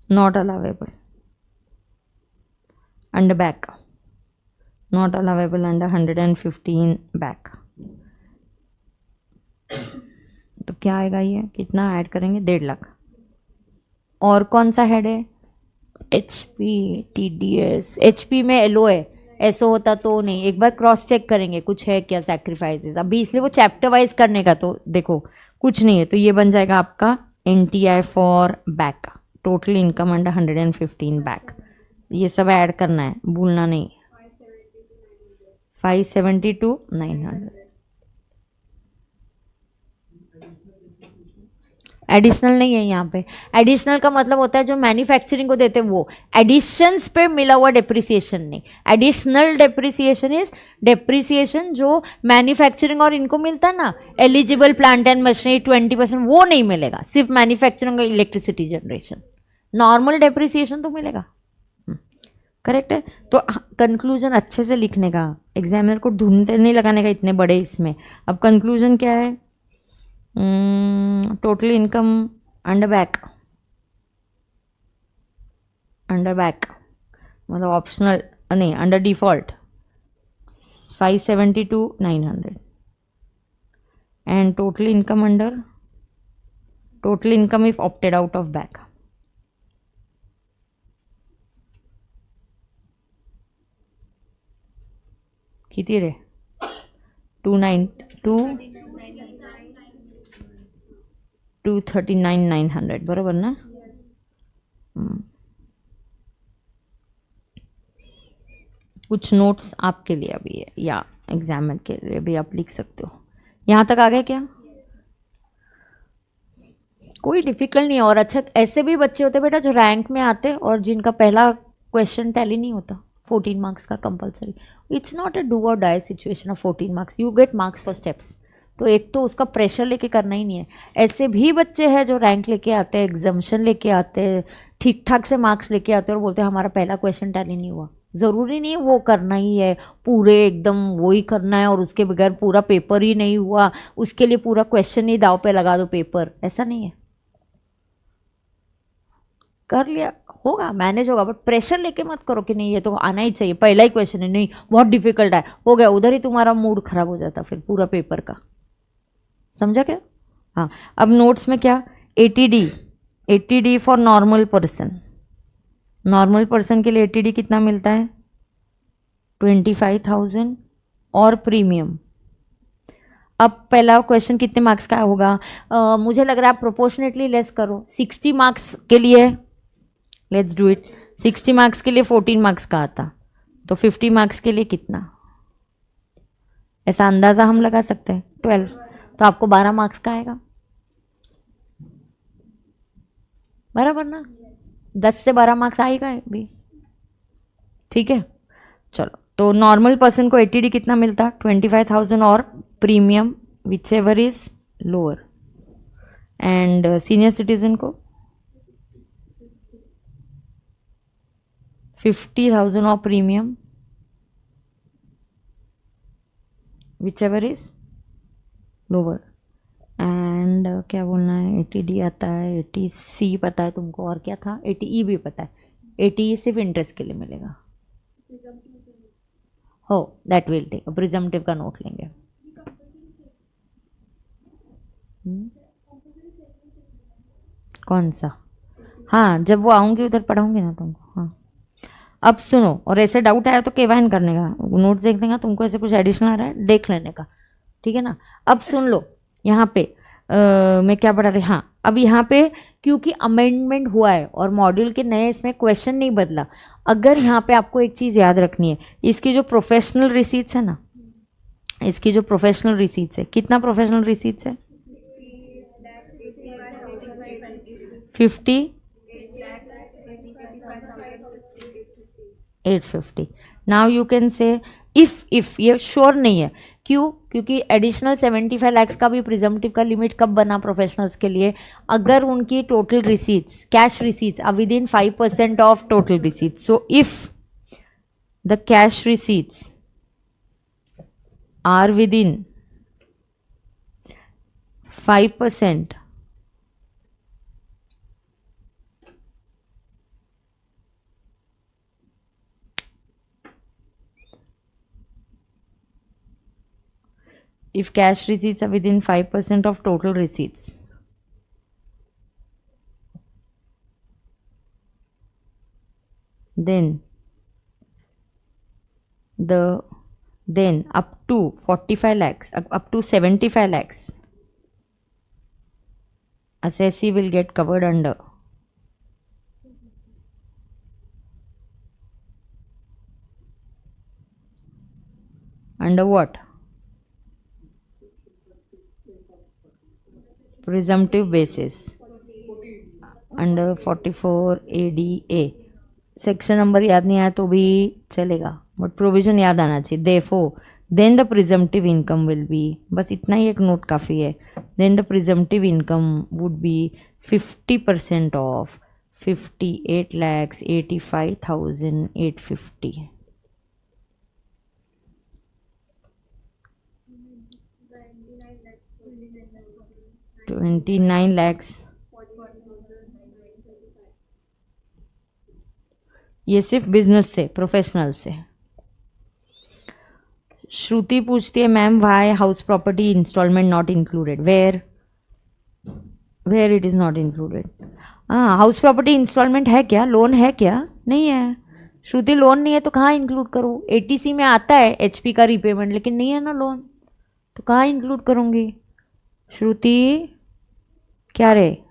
not allowable under back, not allowable under 115 back। तो क्या आएगा, ये कितना ऐड करेंगे 1.5 लाख। और कौन सा हेड है, HP TDS, HP में LO है, SO होता तो नहीं, एक बार क्रॉस चेक करेंगे कुछ है क्या सैक्रिफाइसेस अभी, इसलिए वो चैप्टर वाइज करने का, तो देखो कुछ नहीं है। तो ये बन जाएगा आपका NTI for back, total income under 115 back, ये सब ऐड करना है, भूलना नहीं। 572,900 एडिशनल नहीं है यहाँ पे। एडिशनल का मतलब होता है जो मैन्युफैक्चरिंग को देते हैं वो, एडिशंस पे मिला हुआ डेप्रिसिएशन नहीं। एडिशनल डेप्रिसिएशन इज डेप्रिसिएशन जो मैन्युफैक्चरिंग और इनको मिलता है ना, एलिजिबल प्लांट एंड मशीनरी 20%, वो नहीं मिलेगा, सिर्फ मैन्युफैक्चरिंग और इलेक्ट्रिसिटी जनरेशन। नॉर्मल डेप्रिसिएशन तो मिलेगा, करेक्ट है। तो कंक्लूजन अच्छे से लिखने का, एग्जामिनर को ढूंढते नहीं लगाने का इतने बड़े इसमें। अब कंक्लूजन क्या है, total income under back, under back मतलब ऑप्शनल नहीं, under default 572,900 and total income under, total income if opted out of back किती रे 239,900 बरोबर ना। कुछ नोट्स आपके लिए अभी है या एग्जामिनर के लिए भी आप लिख सकते हो। यहाँ तक आ गए क्या, कोई डिफिकल्ट नहीं है। और अच्छा, ऐसे भी बच्चे होते बेटा जो रैंक में आते और जिनका पहला क्वेश्चन टैली नहीं होता, 14 मार्क्स का कंपलसरी। It's not a do or die situation of 14 marks, you get marks for steps. तो एक तो उसका प्रेशर लेके करना ही नहीं है। ऐसे भी बच्चे हैं जो रैंक लेके आते हैं, एग्जामिशन लेके आते हैं, ठीक ठाक से मार्क्स लेके आते हैं और बोलते हैं हमारा पहला क्वेश्चन टैली नहीं हुआ। ज़रूरी नहीं वो करना ही है, पूरे एकदम वो ही करना है और उसके बगैर पूरा पेपर ही नहीं हुआ, उसके लिए पूरा क्वेश्चन ही दाव पे लगा दो पेपर, ऐसा नहीं है। कर लिया होगा, मैनेज होगा, बट प्रेशर लेके मत करो कि नहीं ये तो आना ही चाहिए, पहला ही क्वेश्चन है, नहीं बहुत डिफिकल्ट है, हो गया, उधर ही तुम्हारा मूड खराब हो जाता फिर पूरा पेपर का। समझा क्या। हाँ, अब नोट्स में क्या, 80D for normal person, normal person के लिए 80D कितना मिलता है 25,000 और प्रीमियम। अब पहला क्वेश्चन कितने मार्क्स का होगा, मुझे लग रहा है आप प्रोपोर्शनेटली लेस करो, 60 मार्क्स के लिए लेट्स डू इट, 60 मार्क्स के लिए 14 मार्क्स का आता, तो 50 मार्क्स के लिए कितना, ऐसा अंदाजा हम लगा सकते हैं 12, तो आपको 12 मार्क्स का आएगा, बराबर ना, 10 से 12 मार्क्स आएगा भी, ठीक है। चलो, तो नॉर्मल पर्सन को 80D कितना मिलता, 25,000 और premium which ever is lower, and senior citizen को 50,000 और premium which ever is lower, and and क्या बोलना है, 80D आता है, 80C पता है तुमको, और क्या था, 80E भी पता है। 80E सिर्फ इंटरेस्ट के लिए मिलेगा। हो, दैट विल टेक, प्रिजम्पटिव का नोट लेंगे। कौन सा? हाँ, जब वो आऊँगी उधर पढ़ाऊँगी ना तुमको। हाँ, अब सुनो, और ऐसे डाउट आया तो केवाइन करने का, नोट्स देख देगा, तुमको ऐसे कुछ एडिशनल आ रहा है देख लेने का, ठीक है ना। अब सुन लो, यहाँ पे मैं क्या पढ़ा रही, हाँ, अब यहाँ पे क्योंकि अमेंडमेंट हुआ है और मॉड्यूल के नए इसमें क्वेश्चन नहीं बदला, अगर यहाँ पे आपको एक चीज़ याद रखनी है, इसकी जो प्रोफेशनल रिसीट्स है ना, इसकी जो प्रोफेशनल रिसीट्स है, कितना प्रोफेशनल रिसीट्स है, 50, 850। Now you can say if ये श्योर नहीं है, क्यों, क्योंकि एडिशनल 75 लैक्स का भी प्रिजम्पटिव का लिमिट कब बना प्रोफेशनल्स के लिए, अगर उनकी total receipts, cash receipts are with in 5% of total receipts. So if the cash receipts are with in 5%, if cash receipts are within 5% of total receipts, then up to 45 lakhs, up to 75 lakhs, assessee will get covered under what? Presumptive basis, under 44 ADA। Section number याद नहीं आया तो भी चलेगा, but provision याद आना चाहिए। Therefore then the presumptive income will be, बस इतना ही एक नोट काफ़ी है, then the presumptive income would be 50% of 58,85,850। 29 lakhs, ये सिर्फ बिजनेस से, प्रोफेशनल से। श्रुति पूछती है ma'am why house property instalment not included, where it is not included. हाँ, हाउस प्रॉपर्टी इंस्टॉलमेंट है क्या, लोन है क्या, नहीं है श्रुति, लोन नहीं है तो कहाँ इंक्लूड करूँ, एटीसी में आता है एचपी का रीपेमेंट, लेकिन नहीं है ना लोन, तो कहाँ इंक्लूड करूँगी श्रुति, क्या रे,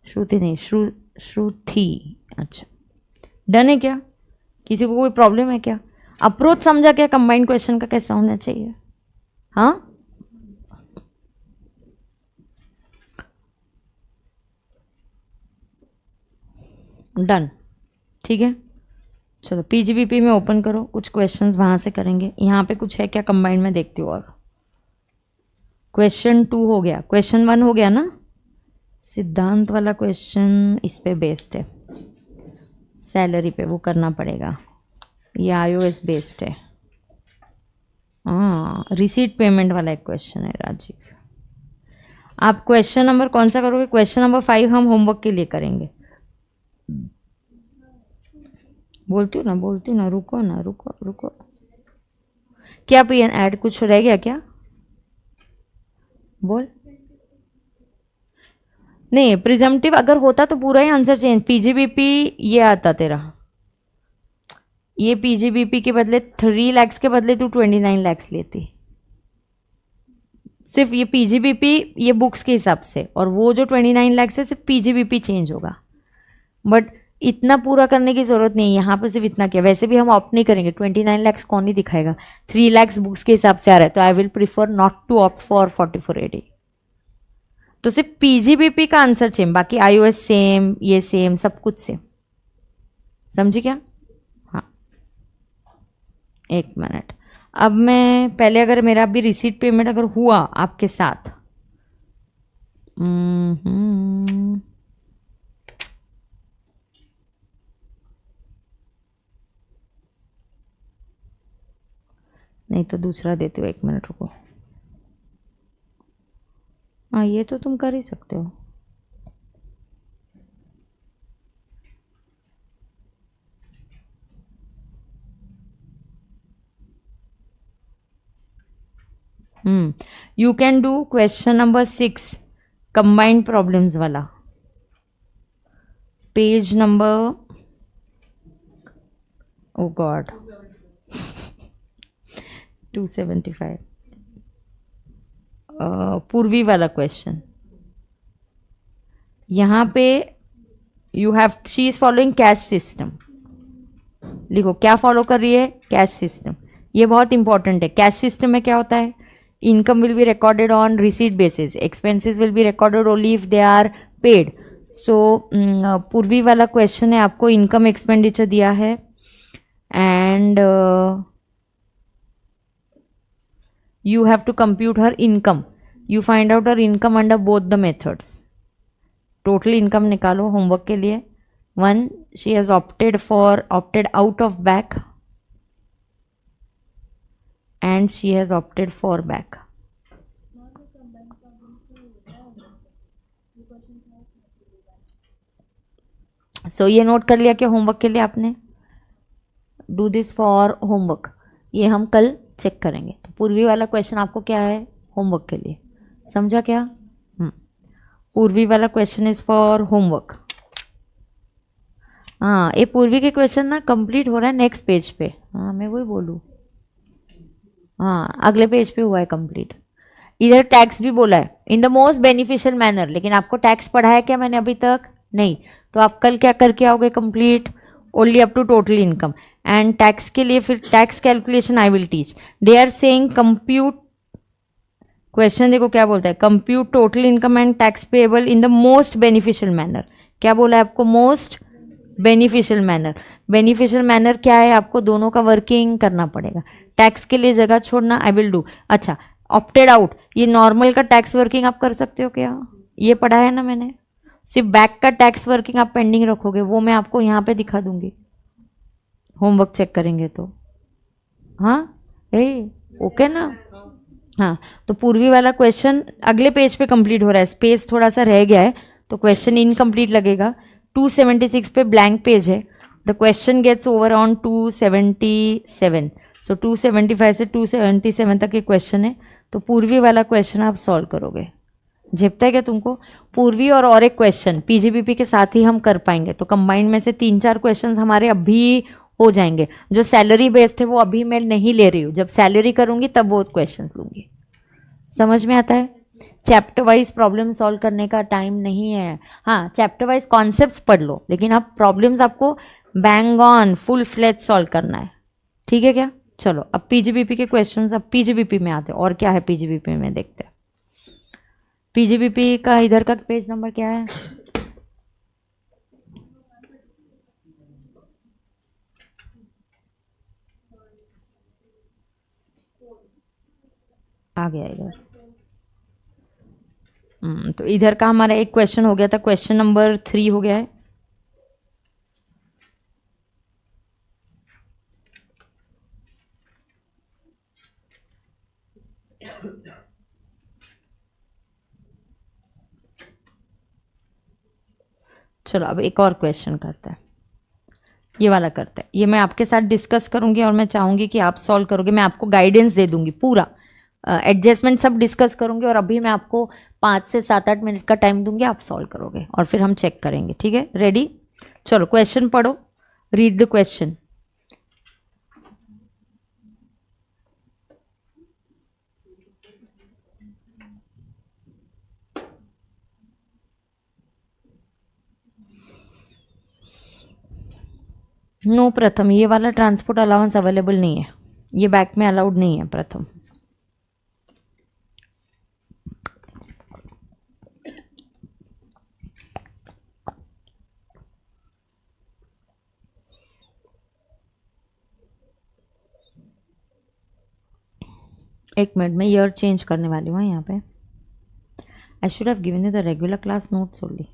श्रुति नहीं, श्रुति, अच्छा डन है क्या, किसी को कोई प्रॉब्लम है क्या, अप्रोच समझा क्या कंबाइंड क्वेश्चन का कैसा होना चाहिए, हाँ डन, ठीक है। चलो पीजीबीपी में ओपन करो, कुछ क्वेश्चंस वहां से करेंगे, यहाँ पे कुछ है क्या कंबाइंड में देखती हूँ। और क्वेश्चन 2 हो गया, क्वेश्चन 1 हो गया ना, सिद्धांत वाला क्वेश्चन इस पे बेस्ड है, सैलरी पे, वो करना पड़ेगा, ये iOS बेस्ड है। हाँ, रिसीट पेमेंट वाला एक क्वेश्चन है राजीव। आप क्वेश्चन नंबर कौन सा करोगे, क्वेश्चन नंबर 5 हम होमवर्क के लिए करेंगे। बोलती हूँ ना, रुको। क्या पीएन ऐड कुछ रह गया क्या, बोल। नहीं, प्रिजम्पटिव अगर होता तो पूरा ही आंसर चेंज, पीजीबीपी ये आता तेरा, ये पीजीबीपी के बदले 3 lakhs के बदले तू 29 lakhs लेती, सिर्फ ये पीजीबीपी ये बुक्स के हिसाब से, और वो जो 29 lakhs है सिर्फ पीजीबीपी चेंज होगा, बट इतना पूरा करने की जरूरत नहीं, यहाँ पे सिर्फ इतना किया, वैसे भी हम ऑप्ट नहीं करेंगे, 29 lakhs कौन ही दिखाएगा, 3 lakhs बुक्स के हिसाब से आ रहा है, तो I will prefer not to opt for 44 AD। तो सिर्फ पीजीबीपी का आंसर सेम, बाकी iOS सेम, ये सेम, सब कुछ सेम, समझी क्या। हाँ, एक मिनट, अब मैं पहले, अगर मेरा भी रिसीट पेमेंट अगर हुआ आपके साथ, नहीं तो दूसरा देती हूँ, एक मिनट रुको। हाँ ये तो तुम कर ही सकते हो। You can do question number 6 combined problems वाला, पेज नंबर, ओ गॉड 275, पूर्वी वाला क्वेश्चन। यहाँ पे you have, she is following cash system. लिखो क्या फॉलो कर रही है, कैश सिस्टम। ये बहुत इंपॉर्टेंट है। कैश सिस्टम में क्या होता है, income will be recorded on receipt basis, expenses will be recorded only if they are paid. So Purvi वाला क्वेश्चन है, आपको इनकम एक्सपेंडिचर दिया है and you have to compute her income. You find out her income under both the methods. Total income निकालो homework के लिए। 1, she has opted out of back and she has opted for back. So ये note कर लिया कि homework के लिए आपने, डू दिस फॉर होमवर्क। ये हम कल चेक करेंगे। तो पूर्वी वाला क्वेश्चन आपको क्या है, होमवर्क के लिए, समझा क्या? पूर्वी वाला क्वेश्चन इज फॉर होमवर्क। हाँ ये पूर्वी के क्वेश्चन ना कंप्लीट हो रहा है नेक्स्ट पेज पे। हाँ मैं वही बोलूँ, हाँ अगले पेज पे हुआ है कंप्लीट। इधर टैक्स भी बोला है इन द मोस्ट बेनिफिशियल मैनर, लेकिन आपको टैक्स पढ़ाया क्या मैंने अभी तक? नहीं। तो आप कल क्या करके आओगे complete, only up to total income. And tax के लिए फिर tax calculation I will teach. They are saying compute, question देखो क्या बोलता है, compute total income and tax payable in the most beneficial manner. क्या बोला है आपको, most beneficial manner. Beneficial manner क्या है, आपको दोनों का वर्किंग करना पड़ेगा। टैक्स के लिए जगह छोड़ना, आई विल डू। अच्छा ऑप्टेड आउट, ये नॉर्मल का टैक्स वर्किंग आप कर सकते हो क्या? ये पढ़ा है ना मैंने। सिर्फ बैक का टैक्स वर्किंग आप पेंडिंग रखोगे, वो मैं आपको यहाँ पे दिखा दूंगी होमवर्क चेक करेंगे तो। हाँ ओके ना। हाँ तो पूर्वी वाला क्वेश्चन अगले पेज पे कंप्लीट हो रहा है, स्पेस थोड़ा सा रह गया है तो क्वेश्चन इनकम्प्लीट लगेगा। 276 पे ब्लैंक पेज है। The question gets over on 277। So 275 से 277 तक ये क्वेश्चन है। तो पूर्वी वाला क्वेश्चन आप सॉल्व करोगे, झेपता है क्या तुमको? पूर्वी और एक क्वेश्चन पीजीबीपी के साथ ही हम कर पाएंगे। तो कंबाइंड में से 3-4 क्वेश्चन हमारे अभी हो जाएंगे। जो सैलरी बेस्ड है वो अभी मैं नहीं ले रही हूँ, जब सैलरी करूंगी तब वो क्वेश्चन लूंगी। समझ में आता है? चैप्टर वाइज प्रॉब्लम सॉल्व करने का टाइम नहीं है। हाँ चैप्टर वाइज कॉन्सेप्ट्स पढ़ लो, लेकिन अब प्रॉब्लम्स आपको bang on full fledge solve करना है। ठीक है क्या? चलो अब पीजीबीपी के क्वेश्चंस, अब पीजीबीपी में आते हैं। और क्या है पीजीबीपी में देखते हैं। पीजीबीपी का इधर का पेज नंबर क्या है? आ गया इधर। तो इधर का हमारा एक क्वेश्चन हो गया था, क्वेश्चन नंबर 3 हो गया है। चलो अब एक और क्वेश्चन करते हैं, ये वाला करते हैं। ये मैं आपके साथ डिस्कस करूंगी और मैं चाहूंगी कि आप सॉल्व करोगे। मैं आपको गाइडेंस दे दूंगी पूरा, एडजस्टमेंट सब डिस्कस करूंगी और अभी मैं आपको 5 से 7-8 मिनट का टाइम दूंगी, आप सॉल्व करोगे और फिर हम चेक करेंगे। ठीक है, रेडी? चलो क्वेश्चन पढ़ो, रीड द क्वेश्चन। नो प्रथम, ये वाला ट्रांसपोर्ट अलाउंस अवेलेबल नहीं है, ये बैक में अलाउड नहीं है प्रथम। एक मिनट में ईयर चेंज करने वाली हूँ यहाँ पे। I should have given you the regular class notes only.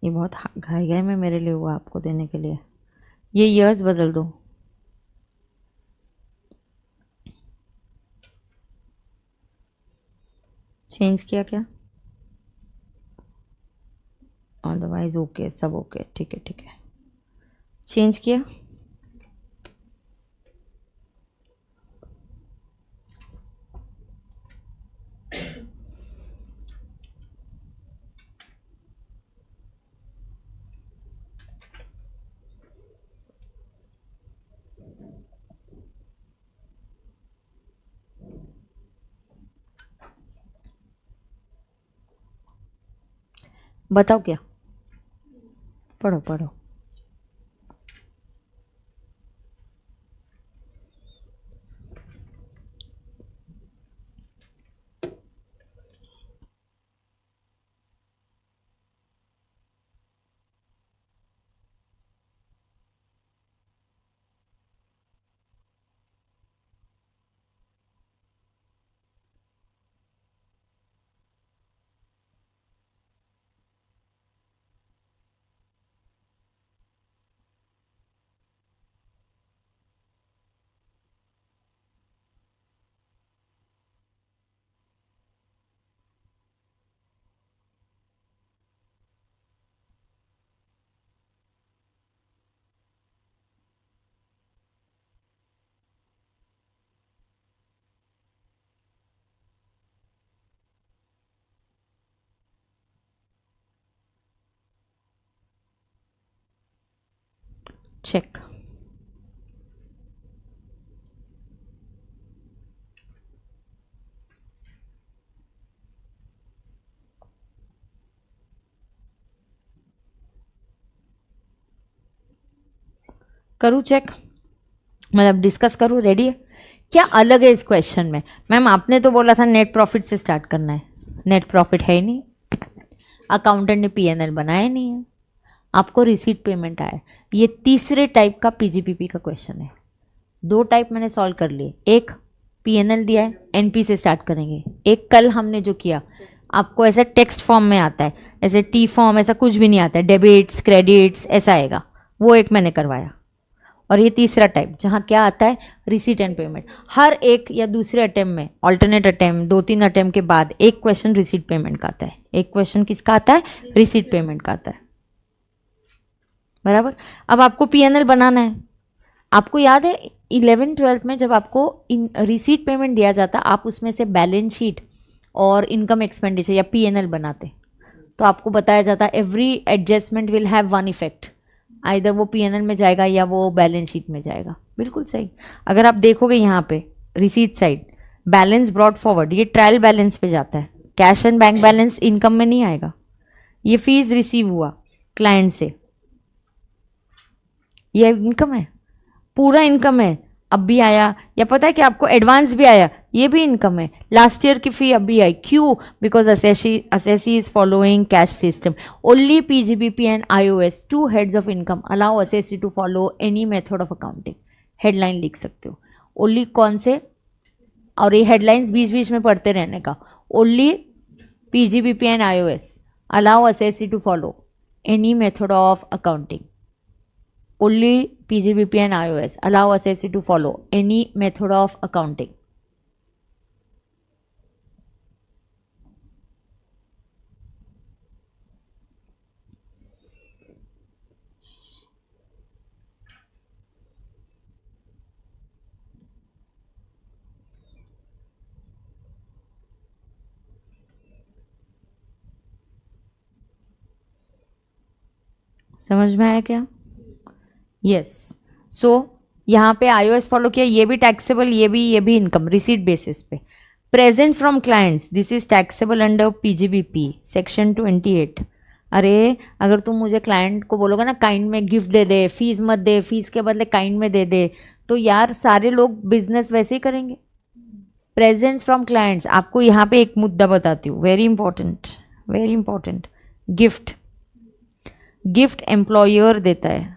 ये बहुत घाई घाई में मेरे लिए हुआ आपको देने के लिए। ये ईयर्स बदल दो। चेंज किया क्या? इज ओके, सब ओके, ठीक है ठीक है। चेंज किया, बताओ क्या, पढ़ो पढ़ो। चेक, करूँ चेक, मतलब डिस्कस करूँ, रेडी है? क्या अलग है इस क्वेश्चन में? मैम आपने तो बोला था नेट प्रॉफिट से स्टार्ट करना है, नेट प्रॉफिट है ही नहीं, अकाउंटेंट ने पीएनएल बनाया नहीं है, आपको रिसीट पेमेंट आया। ये तीसरे टाइप का पीजीपीपी का क्वेश्चन है। दो टाइप मैंने सॉल्व कर लिए, एक पीएनएल दिया है, एनपी से स्टार्ट करेंगे, एक कल हमने जो किया आपको ऐसा टेक्स्ट फॉर्म में आता है, ऐसे टी फॉर्म ऐसा कुछ भी नहीं आता है, डेबिट्स क्रेडिट्स ऐसा आएगा, वो एक मैंने करवाया। और ये तीसरा टाइप जहाँ क्या आता है, रिसीट एंड पेमेंट। हर एक या दूसरे अटेम्प्ट में, ऑल्टरनेट अटेम्प्ट, 2-3 अटेम्प्ट के बाद एक क्वेश्चन रिसीट पेमेंट का आता है, एक क्वेश्चन किसका आता है, रिसीट पेमेंट का आता है, बराबर। अब आपको पीएनएल बनाना है। आपको याद है 11th-12th में जब आपको रिसीट पेमेंट दिया जाता, आप उसमें से बैलेंस शीट और इनकम एक्सपेंडिचर या पीएनएल बनाते, तो आपको बताया जाता every adjustment will have one effect, either वो पीएनएल में जाएगा या वो बैलेंस शीट में जाएगा। बिल्कुल सही। अगर आप देखोगे यहाँ पे receipt side, balance brought forward, ये ट्रायल बैलेंस पे जाता है, cash and bank balance income में नहीं आएगा। ये फीस रिसीव हुआ क्लाइंट से, ये इनकम है, पूरा इनकम है, अब भी आया, या पता है कि आपको एडवांस भी आया, ये भी इनकम है। लास्ट ईयर की फी अब भी आई, क्यों? Because assessee is following cash system. Only PGBP and IOS, 2 heads of income allow assessee to follow any method of accounting. Headline लिख सकते हो, ओनली कौन से, और ये हेडलाइंस बीच बीच में पढ़ते रहने का। Only PGBP and IOS allow assessee to follow any method of accounting. Only PGBP and iOS allow assessee to follow any method of accounting. समझ में आया क्या? यस। सो यहाँ पे iOS फॉलो किया, ये भी टैक्सेबल, ये भी इनकम रिसीट बेसिस पे। Present from clients, this is taxable under PGBP section 28। अरे अगर तुम मुझे क्लाइंट को बोलोगे ना काइंड में गिफ्ट दे दे, फीस मत दे, फीस के बदले काइंड में दे दे, तो यार सारे लोग बिजनेस वैसे ही करेंगे। प्रेजेंट्स फ्रॉम क्लाइंट्स, आपको यहाँ पे एक मुद्दा बताती हूँ, वेरी इंपॉर्टेंट। गिफ्ट एम्प्लॉयर देता है,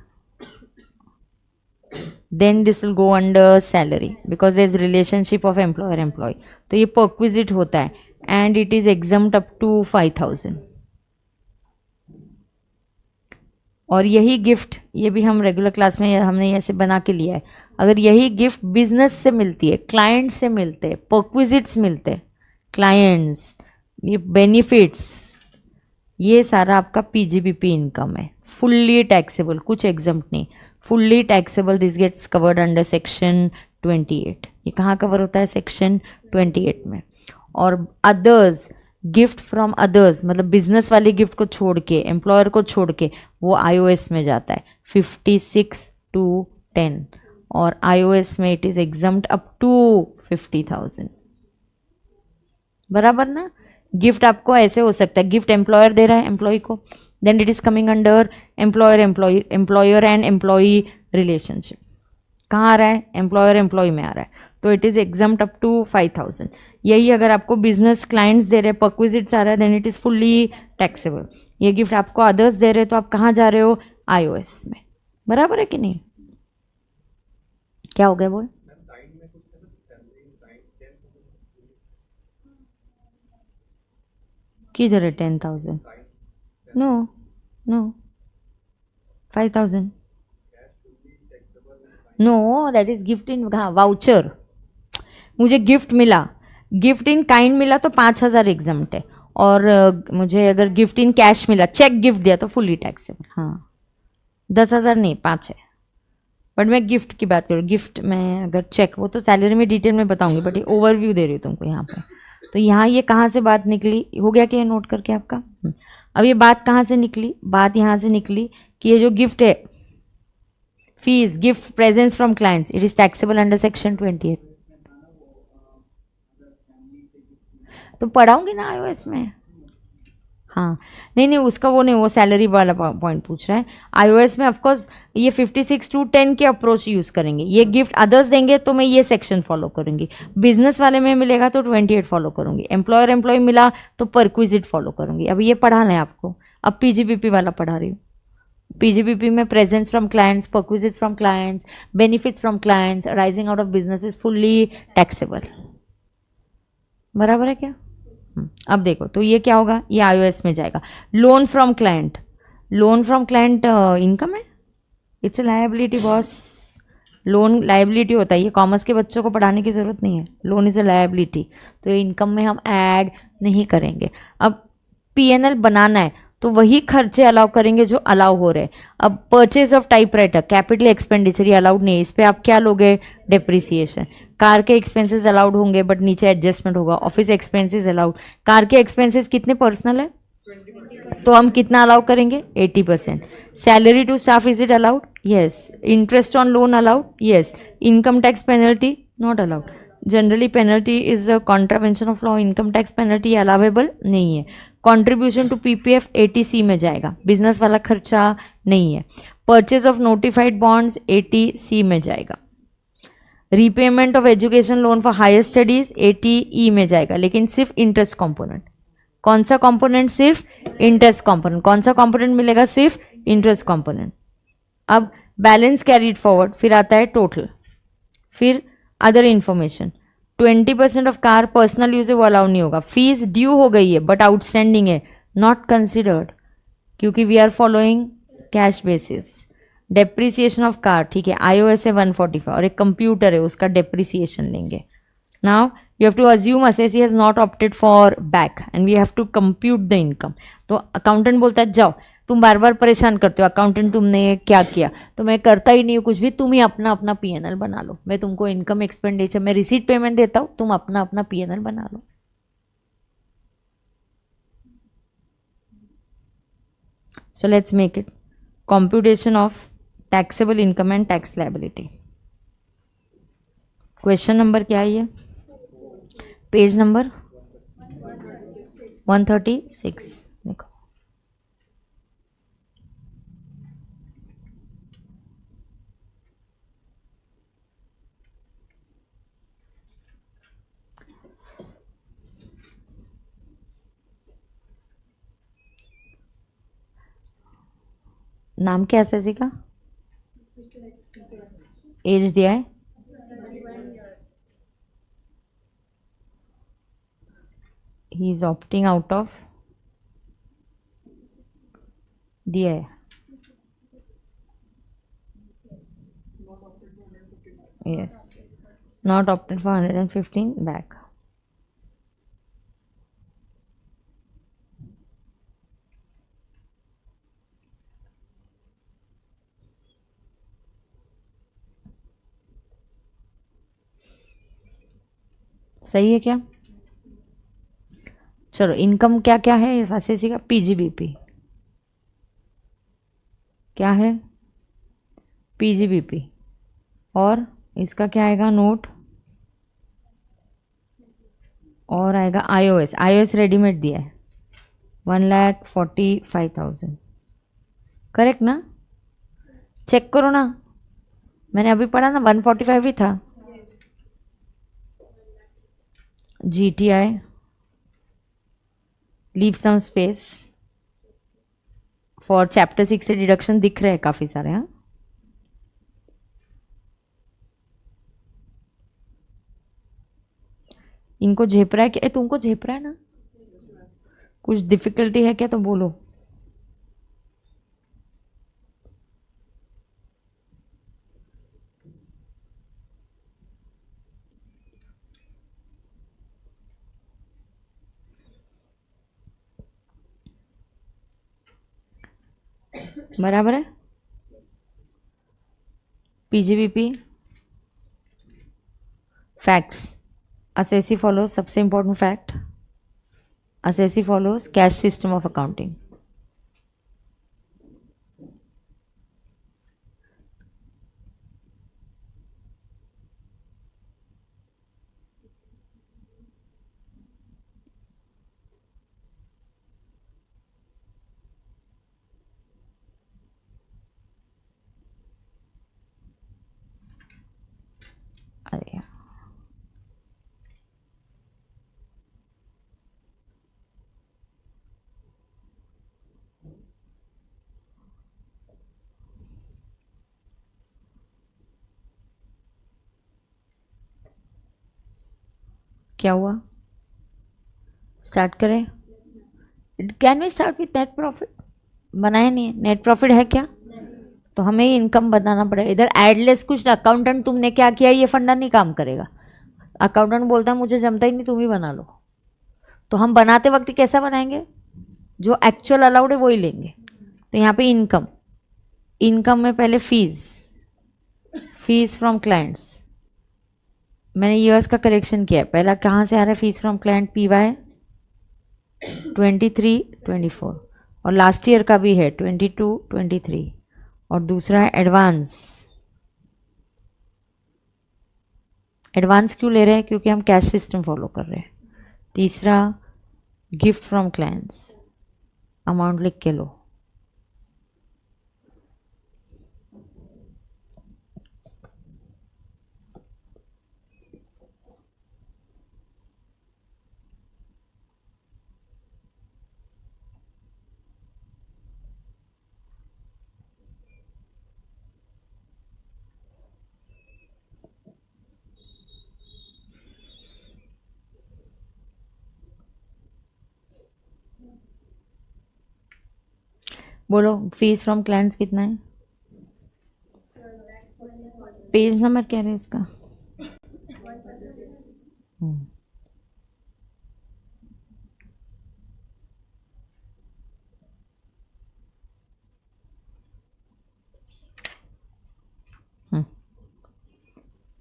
then this will go under salary because there is relationship of employer employee, तो ये perquisite होता है and it is exempt up to 5,000। और यही गिफ्ट, ये भी हम रेगुलर क्लास में हमने ऐसे बना के लिया है, अगर यही गिफ्ट बिजनेस से मिलती है, क्लाइंट से मिलते हैं, perquisites मिलते हैं, क्लाइंट्स, ये बेनिफिट्स ये सारा आपका पीजीबीपी इनकम है, फुल्ली टैक्सेबल, कुछ एग्जम्प्ट नहीं, fully taxable. This gets covered under section 28. ये कहाँ कवर होता है? सेक्शन 28 में. और अदर्स, गिफ्ट फ्रॉम अदर्स मतलब बिजनेस वाली गिफ्ट को छोड़ के, एम्प्लॉयर को छोड़ के, वो आईओएस में जाता है 56 to 10. और आईओएस में it is exempt up to 50,000. बराबर ना? गिफ्ट आपको ऐसे हो सकता है, गिफ्ट एम्प्लॉयर दे रहा है एम्प्लॉय को, then it is coming under employer and employee relationship. कहाँ आ रहा है? एम्प्लॉयर एम्प्लॉय में आ रहा है, तो it is exempt up to 5,000. यही अगर आपको बिजनेस क्लाइंट्स दे रहे हैं, परक्विजिट्स आ रहा है, then it is fully taxable. ये गिफ्ट आपको अदर्स दे रहे हैं, तो आप कहाँ जा रहे हो? आईओएस में. बराबर है कि नहीं? क्या हो गया बोल? किधर है 10,000? No no, 5,000. No, that is gift in, हाँ वाउचर. मुझे गिफ्ट मिला, गिफ्ट इन काइंड मिला तो 5,000 एग्जम्प्ट है. और मुझे अगर गिफ्ट इन कैश मिला, चेक गिफ्ट दिया तो फुल्ली टैक्सेबल. हाँ 10,000 नहीं, 5 है. बट मैं गिफ्ट की बात करूँ, गिफ्ट में अगर चेक, वो तो सैलरी में डिटेल में बताऊंगी, बट ये ओवरव्यू दे रही हूँ तुमको यहाँ पे. तो यहाँ ये कहाँ से बात निकली? हो गया कि ये नोट करके आपका? अब ये बात कहाँ से निकली? बात यहाँ से निकली कि ये जो गिफ्ट है, fees, gift, presents from clients, it is taxable under section 28. तो पढ़ाऊंगी ना आईओएस में. हाँ नहीं नहीं, उसका वो नहीं, वो सैलरी वाला पॉइंट पूछ रहा है. आईओएस में ऑफकोर्स ये 56 to 10 के अप्रोच यूज़ करेंगे. ये गिफ्ट अदर्स देंगे तो मैं ये सेक्शन फॉलो करूंगी. बिजनेस वाले में मिलेगा तो 28 फॉलो करूंगी. एम्प्लॉयर एम्प्लॉय मिला तो परक्विजिट फॉलो करूंगी. अब ये पढ़ाना है आपको. अब पीजीबीपी वाला पढ़ा रही हूँ. पीजीबीपी में presents from clients, perquisites from clients, benefits from clients rising out of business is fully taxable. बराबर है क्या? अब देखो तो ये क्या होगा? ये आईओएस में जाएगा. Loan from client, loan from client income है, it's a liability boss. Loan liability होता है, ये कॉमर्स के बच्चों को पढ़ाने की ज़रूरत नहीं है. लोन इज़ ए लायबिलिटी, तो ये इनकम में हम ऐड नहीं करेंगे. अब पीएनएल बनाना है तो वही खर्चे अलाउ करेंगे जो अलाउ हो रहे हैं. अब purchase of typewriter, capital expenditure, ये अलाउड नहीं है. इस पर आप क्या लोगे? डेप्रिसिएशन. कार के एक्सपेंसेस अलाउड होंगे बट नीचे एडजस्टमेंट होगा. Office expenses allowed. कार के एक्सपेंसेस कितने पर्सनल है? तो हम कितना अलाउ करेंगे? 80%. Salary to staff is it allowed? Yes. Interest on loan allowed? Yes. Income tax penalty not allowed. Generally penalty is a contravention of law. Income tax penalty allowable नहीं है. Contribution to PPF 80C में जाएगा, business वाला खर्चा नहीं है. Purchase of notified bonds 80C में जाएगा. Repayment of education loan for higher studies 80E में जाएगा, लेकिन सिर्फ इंटरेस्ट कंपोनेंट. कौन सा कंपोनेंट? सिर्फ इंटरेस्ट कंपोनेंट. कौन सा कंपोनेंट मिलेगा? सिर्फ इंटरेस्ट कंपोनेंट. अब बैलेंस कैरीड फॉरवर्ड, फिर आता है टोटल, फिर other information. 20% of car personal use है वो अलाउ नहीं होगा. फीस ड्यू हो गई है बट आउटस्टैंडिंग है, नॉट कंसिडर्ड, क्योंकि we are following cash basis. Depreciation of car, ठीक है, आईओएस है 145 और एक कंप्यूटर है उसका डेप्रिसिएशन लेंगे. Now you have to assume assessee has not opted for back and we have to compute the income. तो अकाउंटेंट बोलता है जाओ, तुम बार बार परेशान करते हो अकाउंटेंट, तुमने क्या किया? तो मैं करता ही नहीं हूँ कुछ भी, तुम ही अपना अपना पीएनएल बना लो. मैं तुमको इनकम एक्सपेंडिचर में रिसीट पेमेंट देता हूँ, तुम अपना अपना पीएनएल बना लो. So let's make it computation of taxable income and tax liability. Question number क्या है ये? Page number 136. देखो नाम क्या है एसएससी का? एज दिया है? He is opting out of, दिया है. Yes, not opted for 115 back. सही है क्या? चलो इनकम क्या क्या है इस एसएससी का? पीजीबीपी क्या है? पीजीबीपी। और इसका क्या आएगा? नोट। और आएगा आईओएस। आईओएस रेडीमेड दिया है 1,45,000। करेक्ट ना? चेक करो ना, मैंने अभी पढ़ा ना 145 ही था। GTI leave some space for chapter 6 से डिडक्शन दिख रहे हैं काफी सारे। हाँ, इनको झेप रहा है क्या? तुमको झेप रहा है ना? कुछ डिफिकल्टी है क्या तो बोलो। बराबर है। PGBP facts. असेसी फॉलोज, सबसे important fact, assessee follows cash system of accounting. अरे यार, क्या हुआ? स्टार्ट करें? Can we start with net profit? बनाया नहीं है। नेट प्रॉफिट है क्या? तो हमें ही इनकम बनाना पड़ेगा। इधर एडलेस कुछ अकाउंटेंट तुमने क्या किया ये फंडा नहीं काम करेगा। अकाउंटेंट बोलता है मुझे जमता ही नहीं, तुम ही बना लो। तो हम बनाते वक्त कैसा बनाएंगे? जो एक्चुअल अलाउड है वही लेंगे। तो यहाँ पे इनकम, इनकम में पहले फीस, फीस फ्रॉम क्लाइंट्स। मैंने ईयर्स का करेक्शन किया है। पहला कहाँ से आ रहा है फीस फ्रॉम क्लाइंट? पीवाई 23, 24, और लास्ट ईयर का भी है 22, 23। और दूसरा है एडवांस। एडवांस क्यों ले रहे हैं? क्योंकि हम कैश सिस्टम फॉलो कर रहे हैं। तीसरा गिफ्ट फ्रॉम क्लाइंट्स, अमाउंट लिख के लो। बोलो फीस फ्रॉम क्लाइंट्स कितना है? पेज नंबर क्या है इसका? हम्म,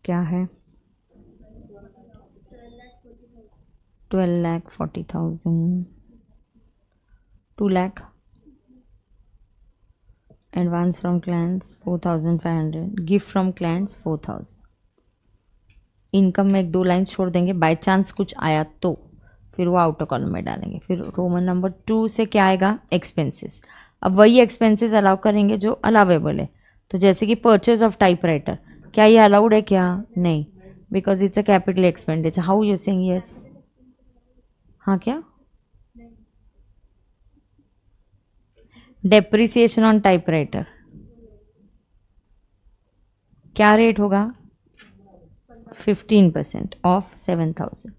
क्या है? 12,40,000, 2,00,000। Advance from clients 4,500, gift from clients 4,000। Income में एक दो लाइन छोड़ देंगे, बाय चांस कुछ आया तो फिर वो आउटर कॉलम में डालेंगे। फिर रोमन नंबर 2 से क्या आएगा? एक्सपेंसेस। अब वही एक्सपेंसेस अलाउ करेंगे जो अलाउेबल है। तो जैसे कि परचेज ऑफ टाइपराइटर, क्या ये अलाउड है क्या? नहीं, because it's a capital expenditure. How you saying yes? हाँ क्या? डेप्रिसिएशन ऑन टाइपराइटर क्या रेट होगा? 15% of 7,000।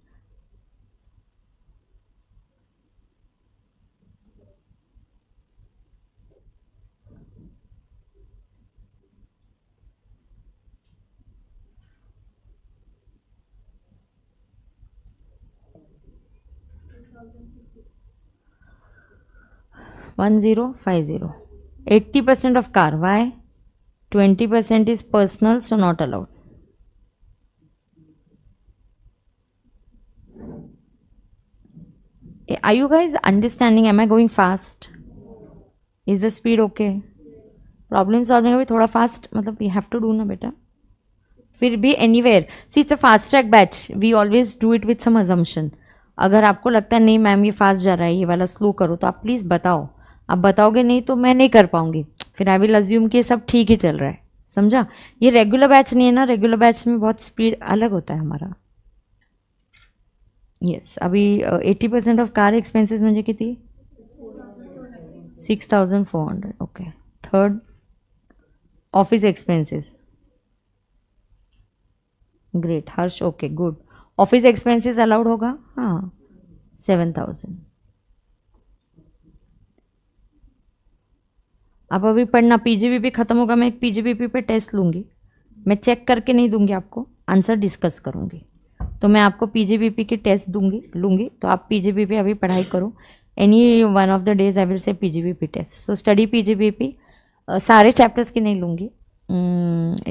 One 1050, 80% of car. Why? 20% is personal, so not allowed. Okay, are you guys understanding? Am I going fast? Is the speed okay? Problem solving अभी थोड़ा fast मतलब you have to do ना बेटा. फिर भी anywhere see it's a fast track batch, we always do it with some assumption. अगर आपको लगता है नहीं मैम ये फास्ट जा रहा है, ये वाला स्लो करो, तो आप प्लीज़ बताओ. आप बताओगे नहीं तो मैं नहीं कर पाऊंगी, फिर आई विल अज्यूम कि ये सब ठीक ही चल रहा है. समझा? ये रेगुलर बैच नहीं है ना, रेगुलर बैच में बहुत स्पीड अलग होता है हमारा. येस अभी 80% ऑफ कार एक्सपेंसेस म्हणजे किती? 6,400. Okay. Third office expenses. Great Harsh. Okay good. Office expenses allowed होगा? हाँ 7,000. अब अभी पढ़ना, पीजीबीपी खत्म होगा, मैं एक पीजीबीपी पे टेस्ट लूँगी. मैं चेक करके नहीं दूंगी आपको, आंसर डिस्कस करूँगी. तो मैं आपको पीजीबीपी की टेस्ट लूँगी तो आप पीजीबीपी अभी पढ़ाई करो. Any one of the days I will say PGBP test. So study PGBP. सारे चैप्टर्स की नहीं लूँगी,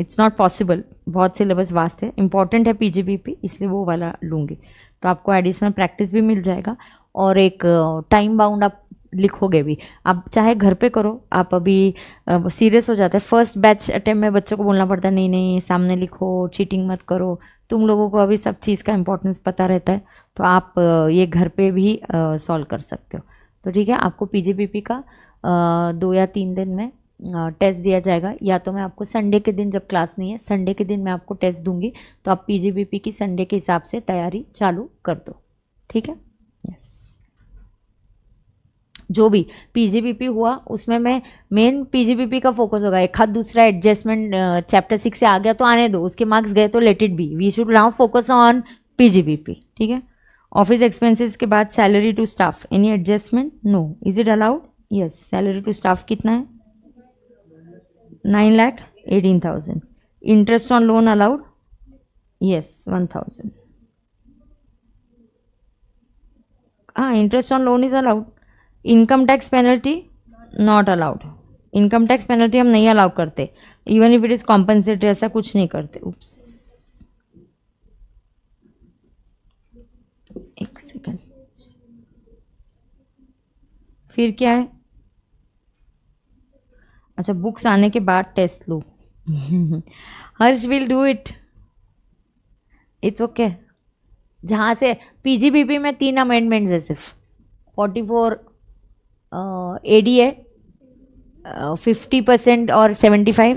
इट्स नॉट पॉसिबल, बहुत सिलेबस वास्ट है. इंपॉर्टेंट है पीजीबीपी, इसलिए वो वाला लूँगी. तो आपको एडिशनल प्रैक्टिस भी मिल जाएगा और एक टाइम बाउंड आप लिखोगे भी. आप चाहे घर पे करो, आप अभी सीरियस हो जाते हैं. फर्स्ट बैच अटेम्प्ट में बच्चों को बोलना पड़ता है नहीं नहीं सामने लिखो, चीटिंग मत करो. तुम लोगों को अभी सब चीज़ का इंपॉर्टेंस पता रहता है, तो आप ये घर पे भी सॉल्व कर सकते हो. तो ठीक है, आपको पीजीबीपी का 2 या 3 दिन में टेस्ट दिया जाएगा. या तो मैं आपको संडे के दिन, जब क्लास नहीं है संडे के दिन मैं आपको टेस्ट दूंगी, तो आप पीजीबीपी की संडे के हिसाब से तैयारी चालू कर दो. ठीक है? यस. जो भी पीजीबीपी हुआ उसमें मैं मेन पीजीबीपी का फोकस होगा. एक हाथ दूसरा एडजस्टमेंट चैप्टर 6 से आ गया तो आने दो, उसके मार्क्स गए तो let it be. We should now focus on PGBP. ठीक है? ऑफिस एक्सपेंसेस के बाद salary to staff, any adjustment? No. Is it allowed? Yes. Salary to staff कितना है? 9,18,000. Interest on loan allowed? Yes 1,000. हाँ interest on loan is allowed. Income tax penalty not allowed. Income tax penalty हम नहीं allow करते, even if it is compensatory, ऐसा कुछ नहीं करते. उप्स, एक सेकेंड. फिर क्या है? अच्छा बुक्स आने के बाद टेस्ट लो. Harsh will do it, it's okay. जहाँ से पीजीबीपी में 3 अमेंडमेंट्स है सिर्फ. 44 एडीए 50% और 75,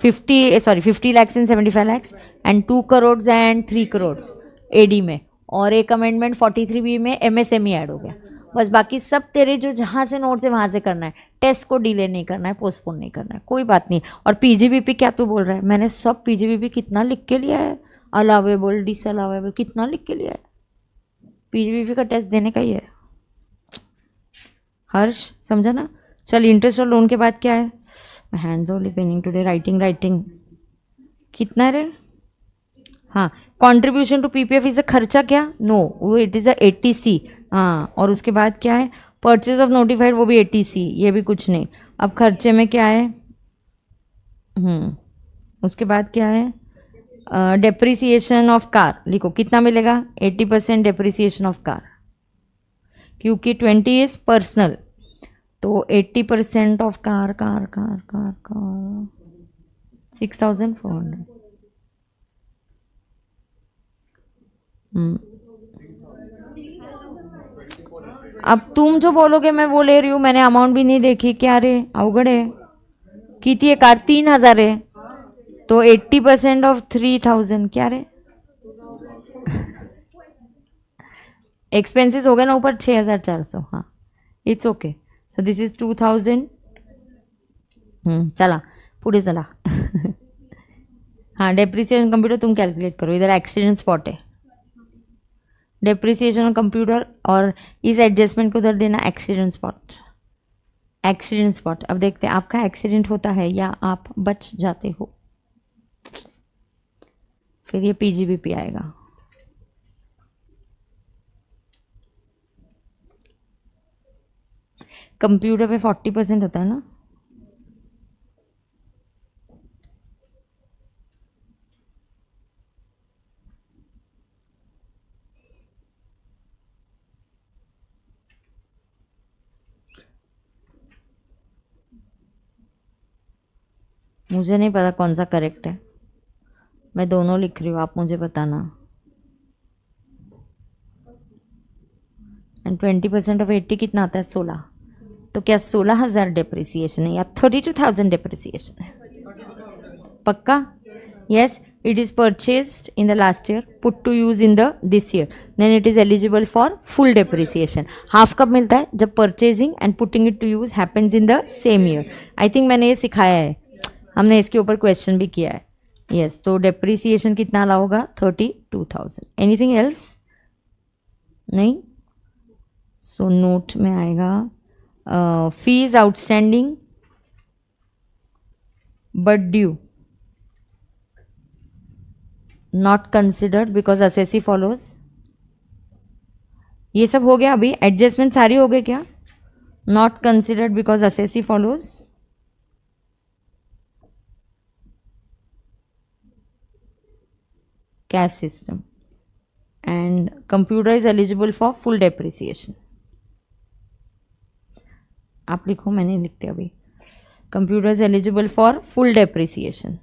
50 lakhs and 75 lakhs and 2 crores and 3 crores AD में. और एक अमेंडमेंट 43B में एमएसएमई ऐड हो गया. बस बाकी सब तेरे जो जहाँ से नोट्स है वहाँ से करना है. टेस्ट को डिले नहीं करना है, पोस्टपोन नहीं करना है, कोई बात नहीं. और पीजीबीपी क्या तू बोल रहा है? मैंने सब पीजीबीपी कितना लिख के लिया है, अलावेबल डिसअलावेबल कितना लिख के लिया है. पीजीबीपी का टेस्ट देने का ही है. हर्ष समझा ना? चल इंटरेस्ट और लोन के बाद क्या है? Hands only penning today. Writing कितना है रे? हाँ contribution to PPF is a खर्चा क्या? नो वो इट इज़ अ 80C. हाँ और उसके बाद क्या है? परचेज ऑफ नोटिफाइड, वो भी 80C, ये भी कुछ नहीं. अब खर्चे में क्या है? उसके बाद क्या है? डेप्रिसिएशन ऑफ कार लिखो. कितना मिलेगा? 80% डेप्रिसिएशन ऑफ कार, क्योंकि 20 इज पर्सनल. तो 80% ऑफ कार 6,400. अब तुम जो बोलोगे मैं वो ले रही हूँ, मैंने अमाउंट भी नहीं देखी. क्या रे अवघड है. किती है कार? 3,000 है, तो 80% ऑफ 3,000 क्या रे? एक्सपेंसेस हो गए ना ऊपर 6,400. हाँ it's okay. So this is 2,000. चला पुढे चला. हाँ डेप्रिसिएशन कंप्यूटर तुम कैलकुलेट करो, इधर एक्सीडेंट स्पॉट है. डेप्रिसिएशन कंप्यूटर और इस एडजस्टमेंट को उधर देना एक्सीडेंट स्पॉट. Accident spot. अब देखते हैं आपका एक्सीडेंट होता है या आप बच जाते हो. फिर ये पीजीबीपी आएगा. कंप्यूटर पे 40% होता है ना. मुझे नहीं पता कौन सा करेक्ट है, मैं दोनों लिख रही हूँ, आप मुझे बताना। एंड 20% ऑफ 80 कितना आता है? 16। तो क्या 16,000 डिप्रिसिएशन है या 32,000 डिप्रिसिएशन है? पक्का? Yes, it is purchased in the last year, put to use in the this year, then it is eligible for full depreciation. Half कब मिलता है? जब purchasing and putting it to use happens in the same year. I think मैंने ये सिखाया है, हमने इसके ऊपर क्वेश्चन भी किया है। यस, तो डिप्रिसिएशन कितना ला होगा? 32,000। Anything else? नहीं। सो नोट में आएगा fees outstanding but due not considered because assessee follows. ये सब हो गया, अभी एडजस्टमेंट सारी हो गई क्या? Not considered because assessee follows, cash system, and computer is eligible for full depreciation. आप लिखो, मैंने लिखते अभी। Computer is eligible for full depreciation.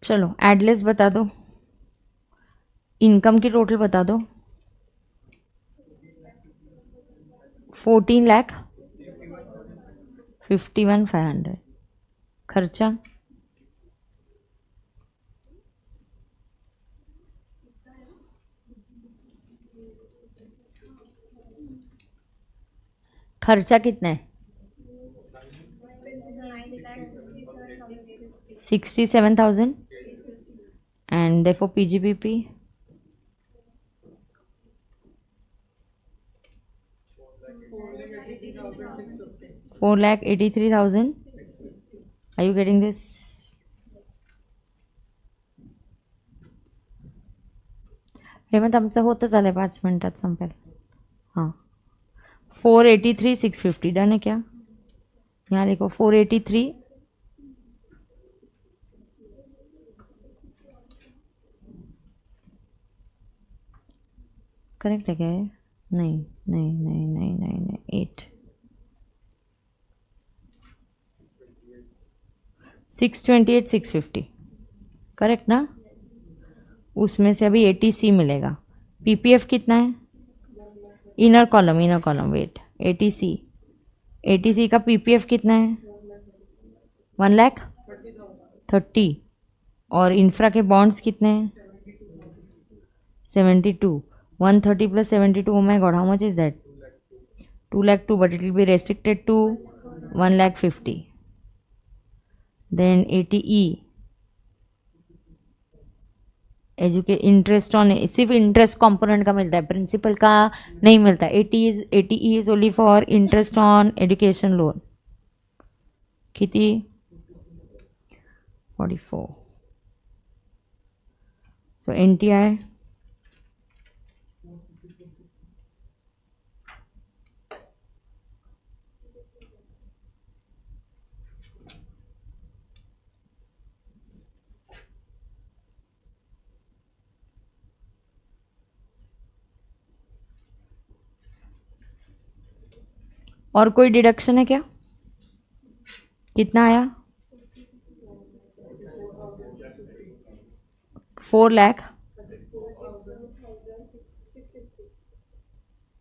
चलो एडलेस बता दो, इनकम की टोटल बता दो। 14 लाख 51,500। खर्चा खर्चा कितना है? 67,000 and therefore PGBP 4,83,000. Are you getting this? Hemant आमचं होतं झालंय 5 मिनिटात संपेल. हाँ 483,650 डन है क्या? यहाँ लिखो 483 करेक्ट है क्या है? नहीं नहीं नहीं नहीं नहीं नहीं 8 628,650 करेक्ट ना? उसमें से अभी 80C मिलेगा. पीपीएफ कितना है? इनर कॉलम वेट 80C का पीपीएफ कितना है? 1,30,000. और इंफ्रा के बॉन्ड्स कितने हैं? 72. 130 plus 72. Oh my god, how much is that? 2,02,000, but it will be restricted to 1,50,000. Then 80E interest on, सिर्फ इंटरेस्ट कंपोनेंट का मिलता है, प्रिंसिपल का नहीं मिलता. 80E is only for interest on education loan. कितनी? 44. सो NTI और कोई डिडक्शन है क्या? कितना आया? 4 लाख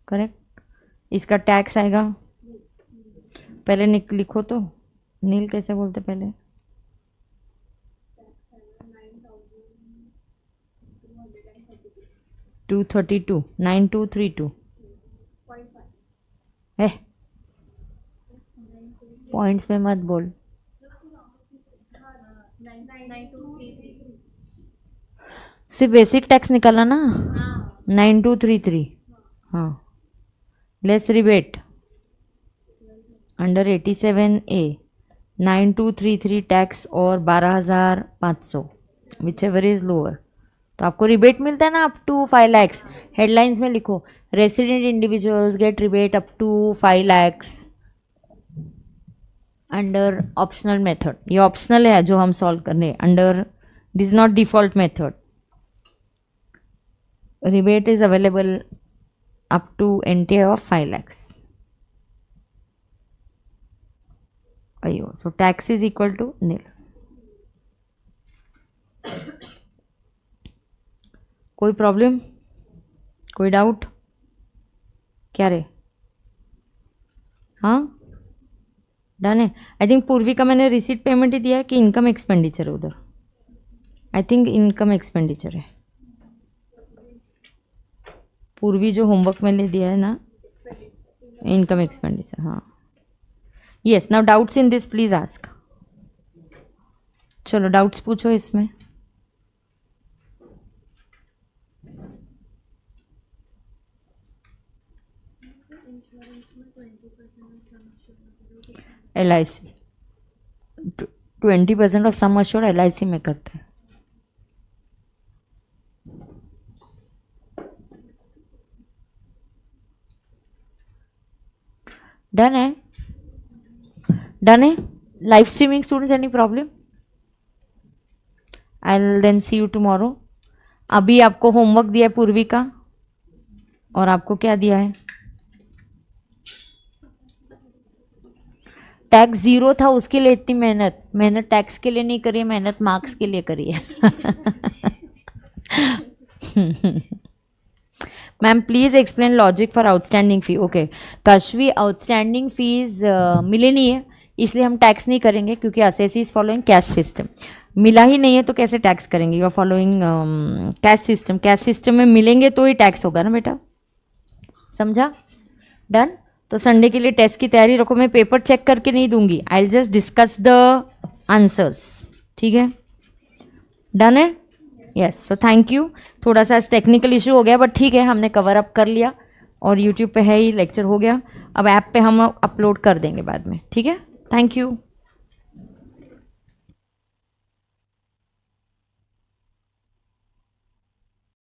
करेक्ट. इसका टैक्स आएगा, पहले लिखो तो. नील कैसे बोलते पहले? 232 9232 है. पॉइंट्स में मत बोल. सिर्फ बेसिक टैक्स निकाला ना, 9233। हाँ, less rebate under 87A 9233 tax और 12,500 विच एवर इज लोअर। तो आपको रिबेट मिलता है ना अप टू 5 lakhs। हेडलाइंस में लिखो resident individuals get rebate up to 5 lakhs under optional method. ये ऑप्शनल है जो हम सॉल्व कर रहे हैं, under this not default method. rebate is available up to NTA of 5 lakhs. Ayo, so tax is equal to nil. कोई problem, कोई doubt? क्या रे? हाँ, डन है। आई थिंक पूर्वी का मैंने रिसीट पेमेंट ही दिया है कि इनकम एक्सपेंडिचर है उधर? आई थिंक इनकम एक्सपेंडिचर है। पूर्वी जो होमवर्क मैंने दिया है ना, इनकम एक्सपेंडिचर। हाँ, yes. Now doubts in this please ask. चलो डाउट्स पूछो इसमें। LIC 20% of sum assured LIC में करते हैं। डन है, डन है। Live streaming students, any problem? I will then see you tomorrow. अभी आपको होमवर्क दिया है पूर्वी का, और आपको क्या दिया है? टैक्स 0 था, उसके लिए इतनी मेहनत टैक्स के लिए नहीं करी है, मेहनत मार्क्स के लिए करी है। Ma'am please explain logic for outstanding fee. Okay Kashvi, outstanding fees मिले नहीं है इसलिए हम टैक्स नहीं करेंगे, क्योंकि assessee is following cash system. मिला ही नहीं है तो कैसे टैक्स करेंगे? You are following cash system. Cash system में मिलेंगे तो ही टैक्स होगा ना बेटा, समझा? डन। तो संडे के लिए टेस्ट की तैयारी रखो। मैं पेपर चेक करके नहीं दूंगी, I will just discuss the answers. ठीक है, डन है? यस। So thank you. थोड़ा सा टेक्निकल इशू हो गया बट ठीक है, हमने कवर अप कर लिया और यूट्यूब पे है ही, लेक्चर हो गया। अब ऐप पे हम अपलोड कर देंगे बाद में। ठीक है, थैंक यू।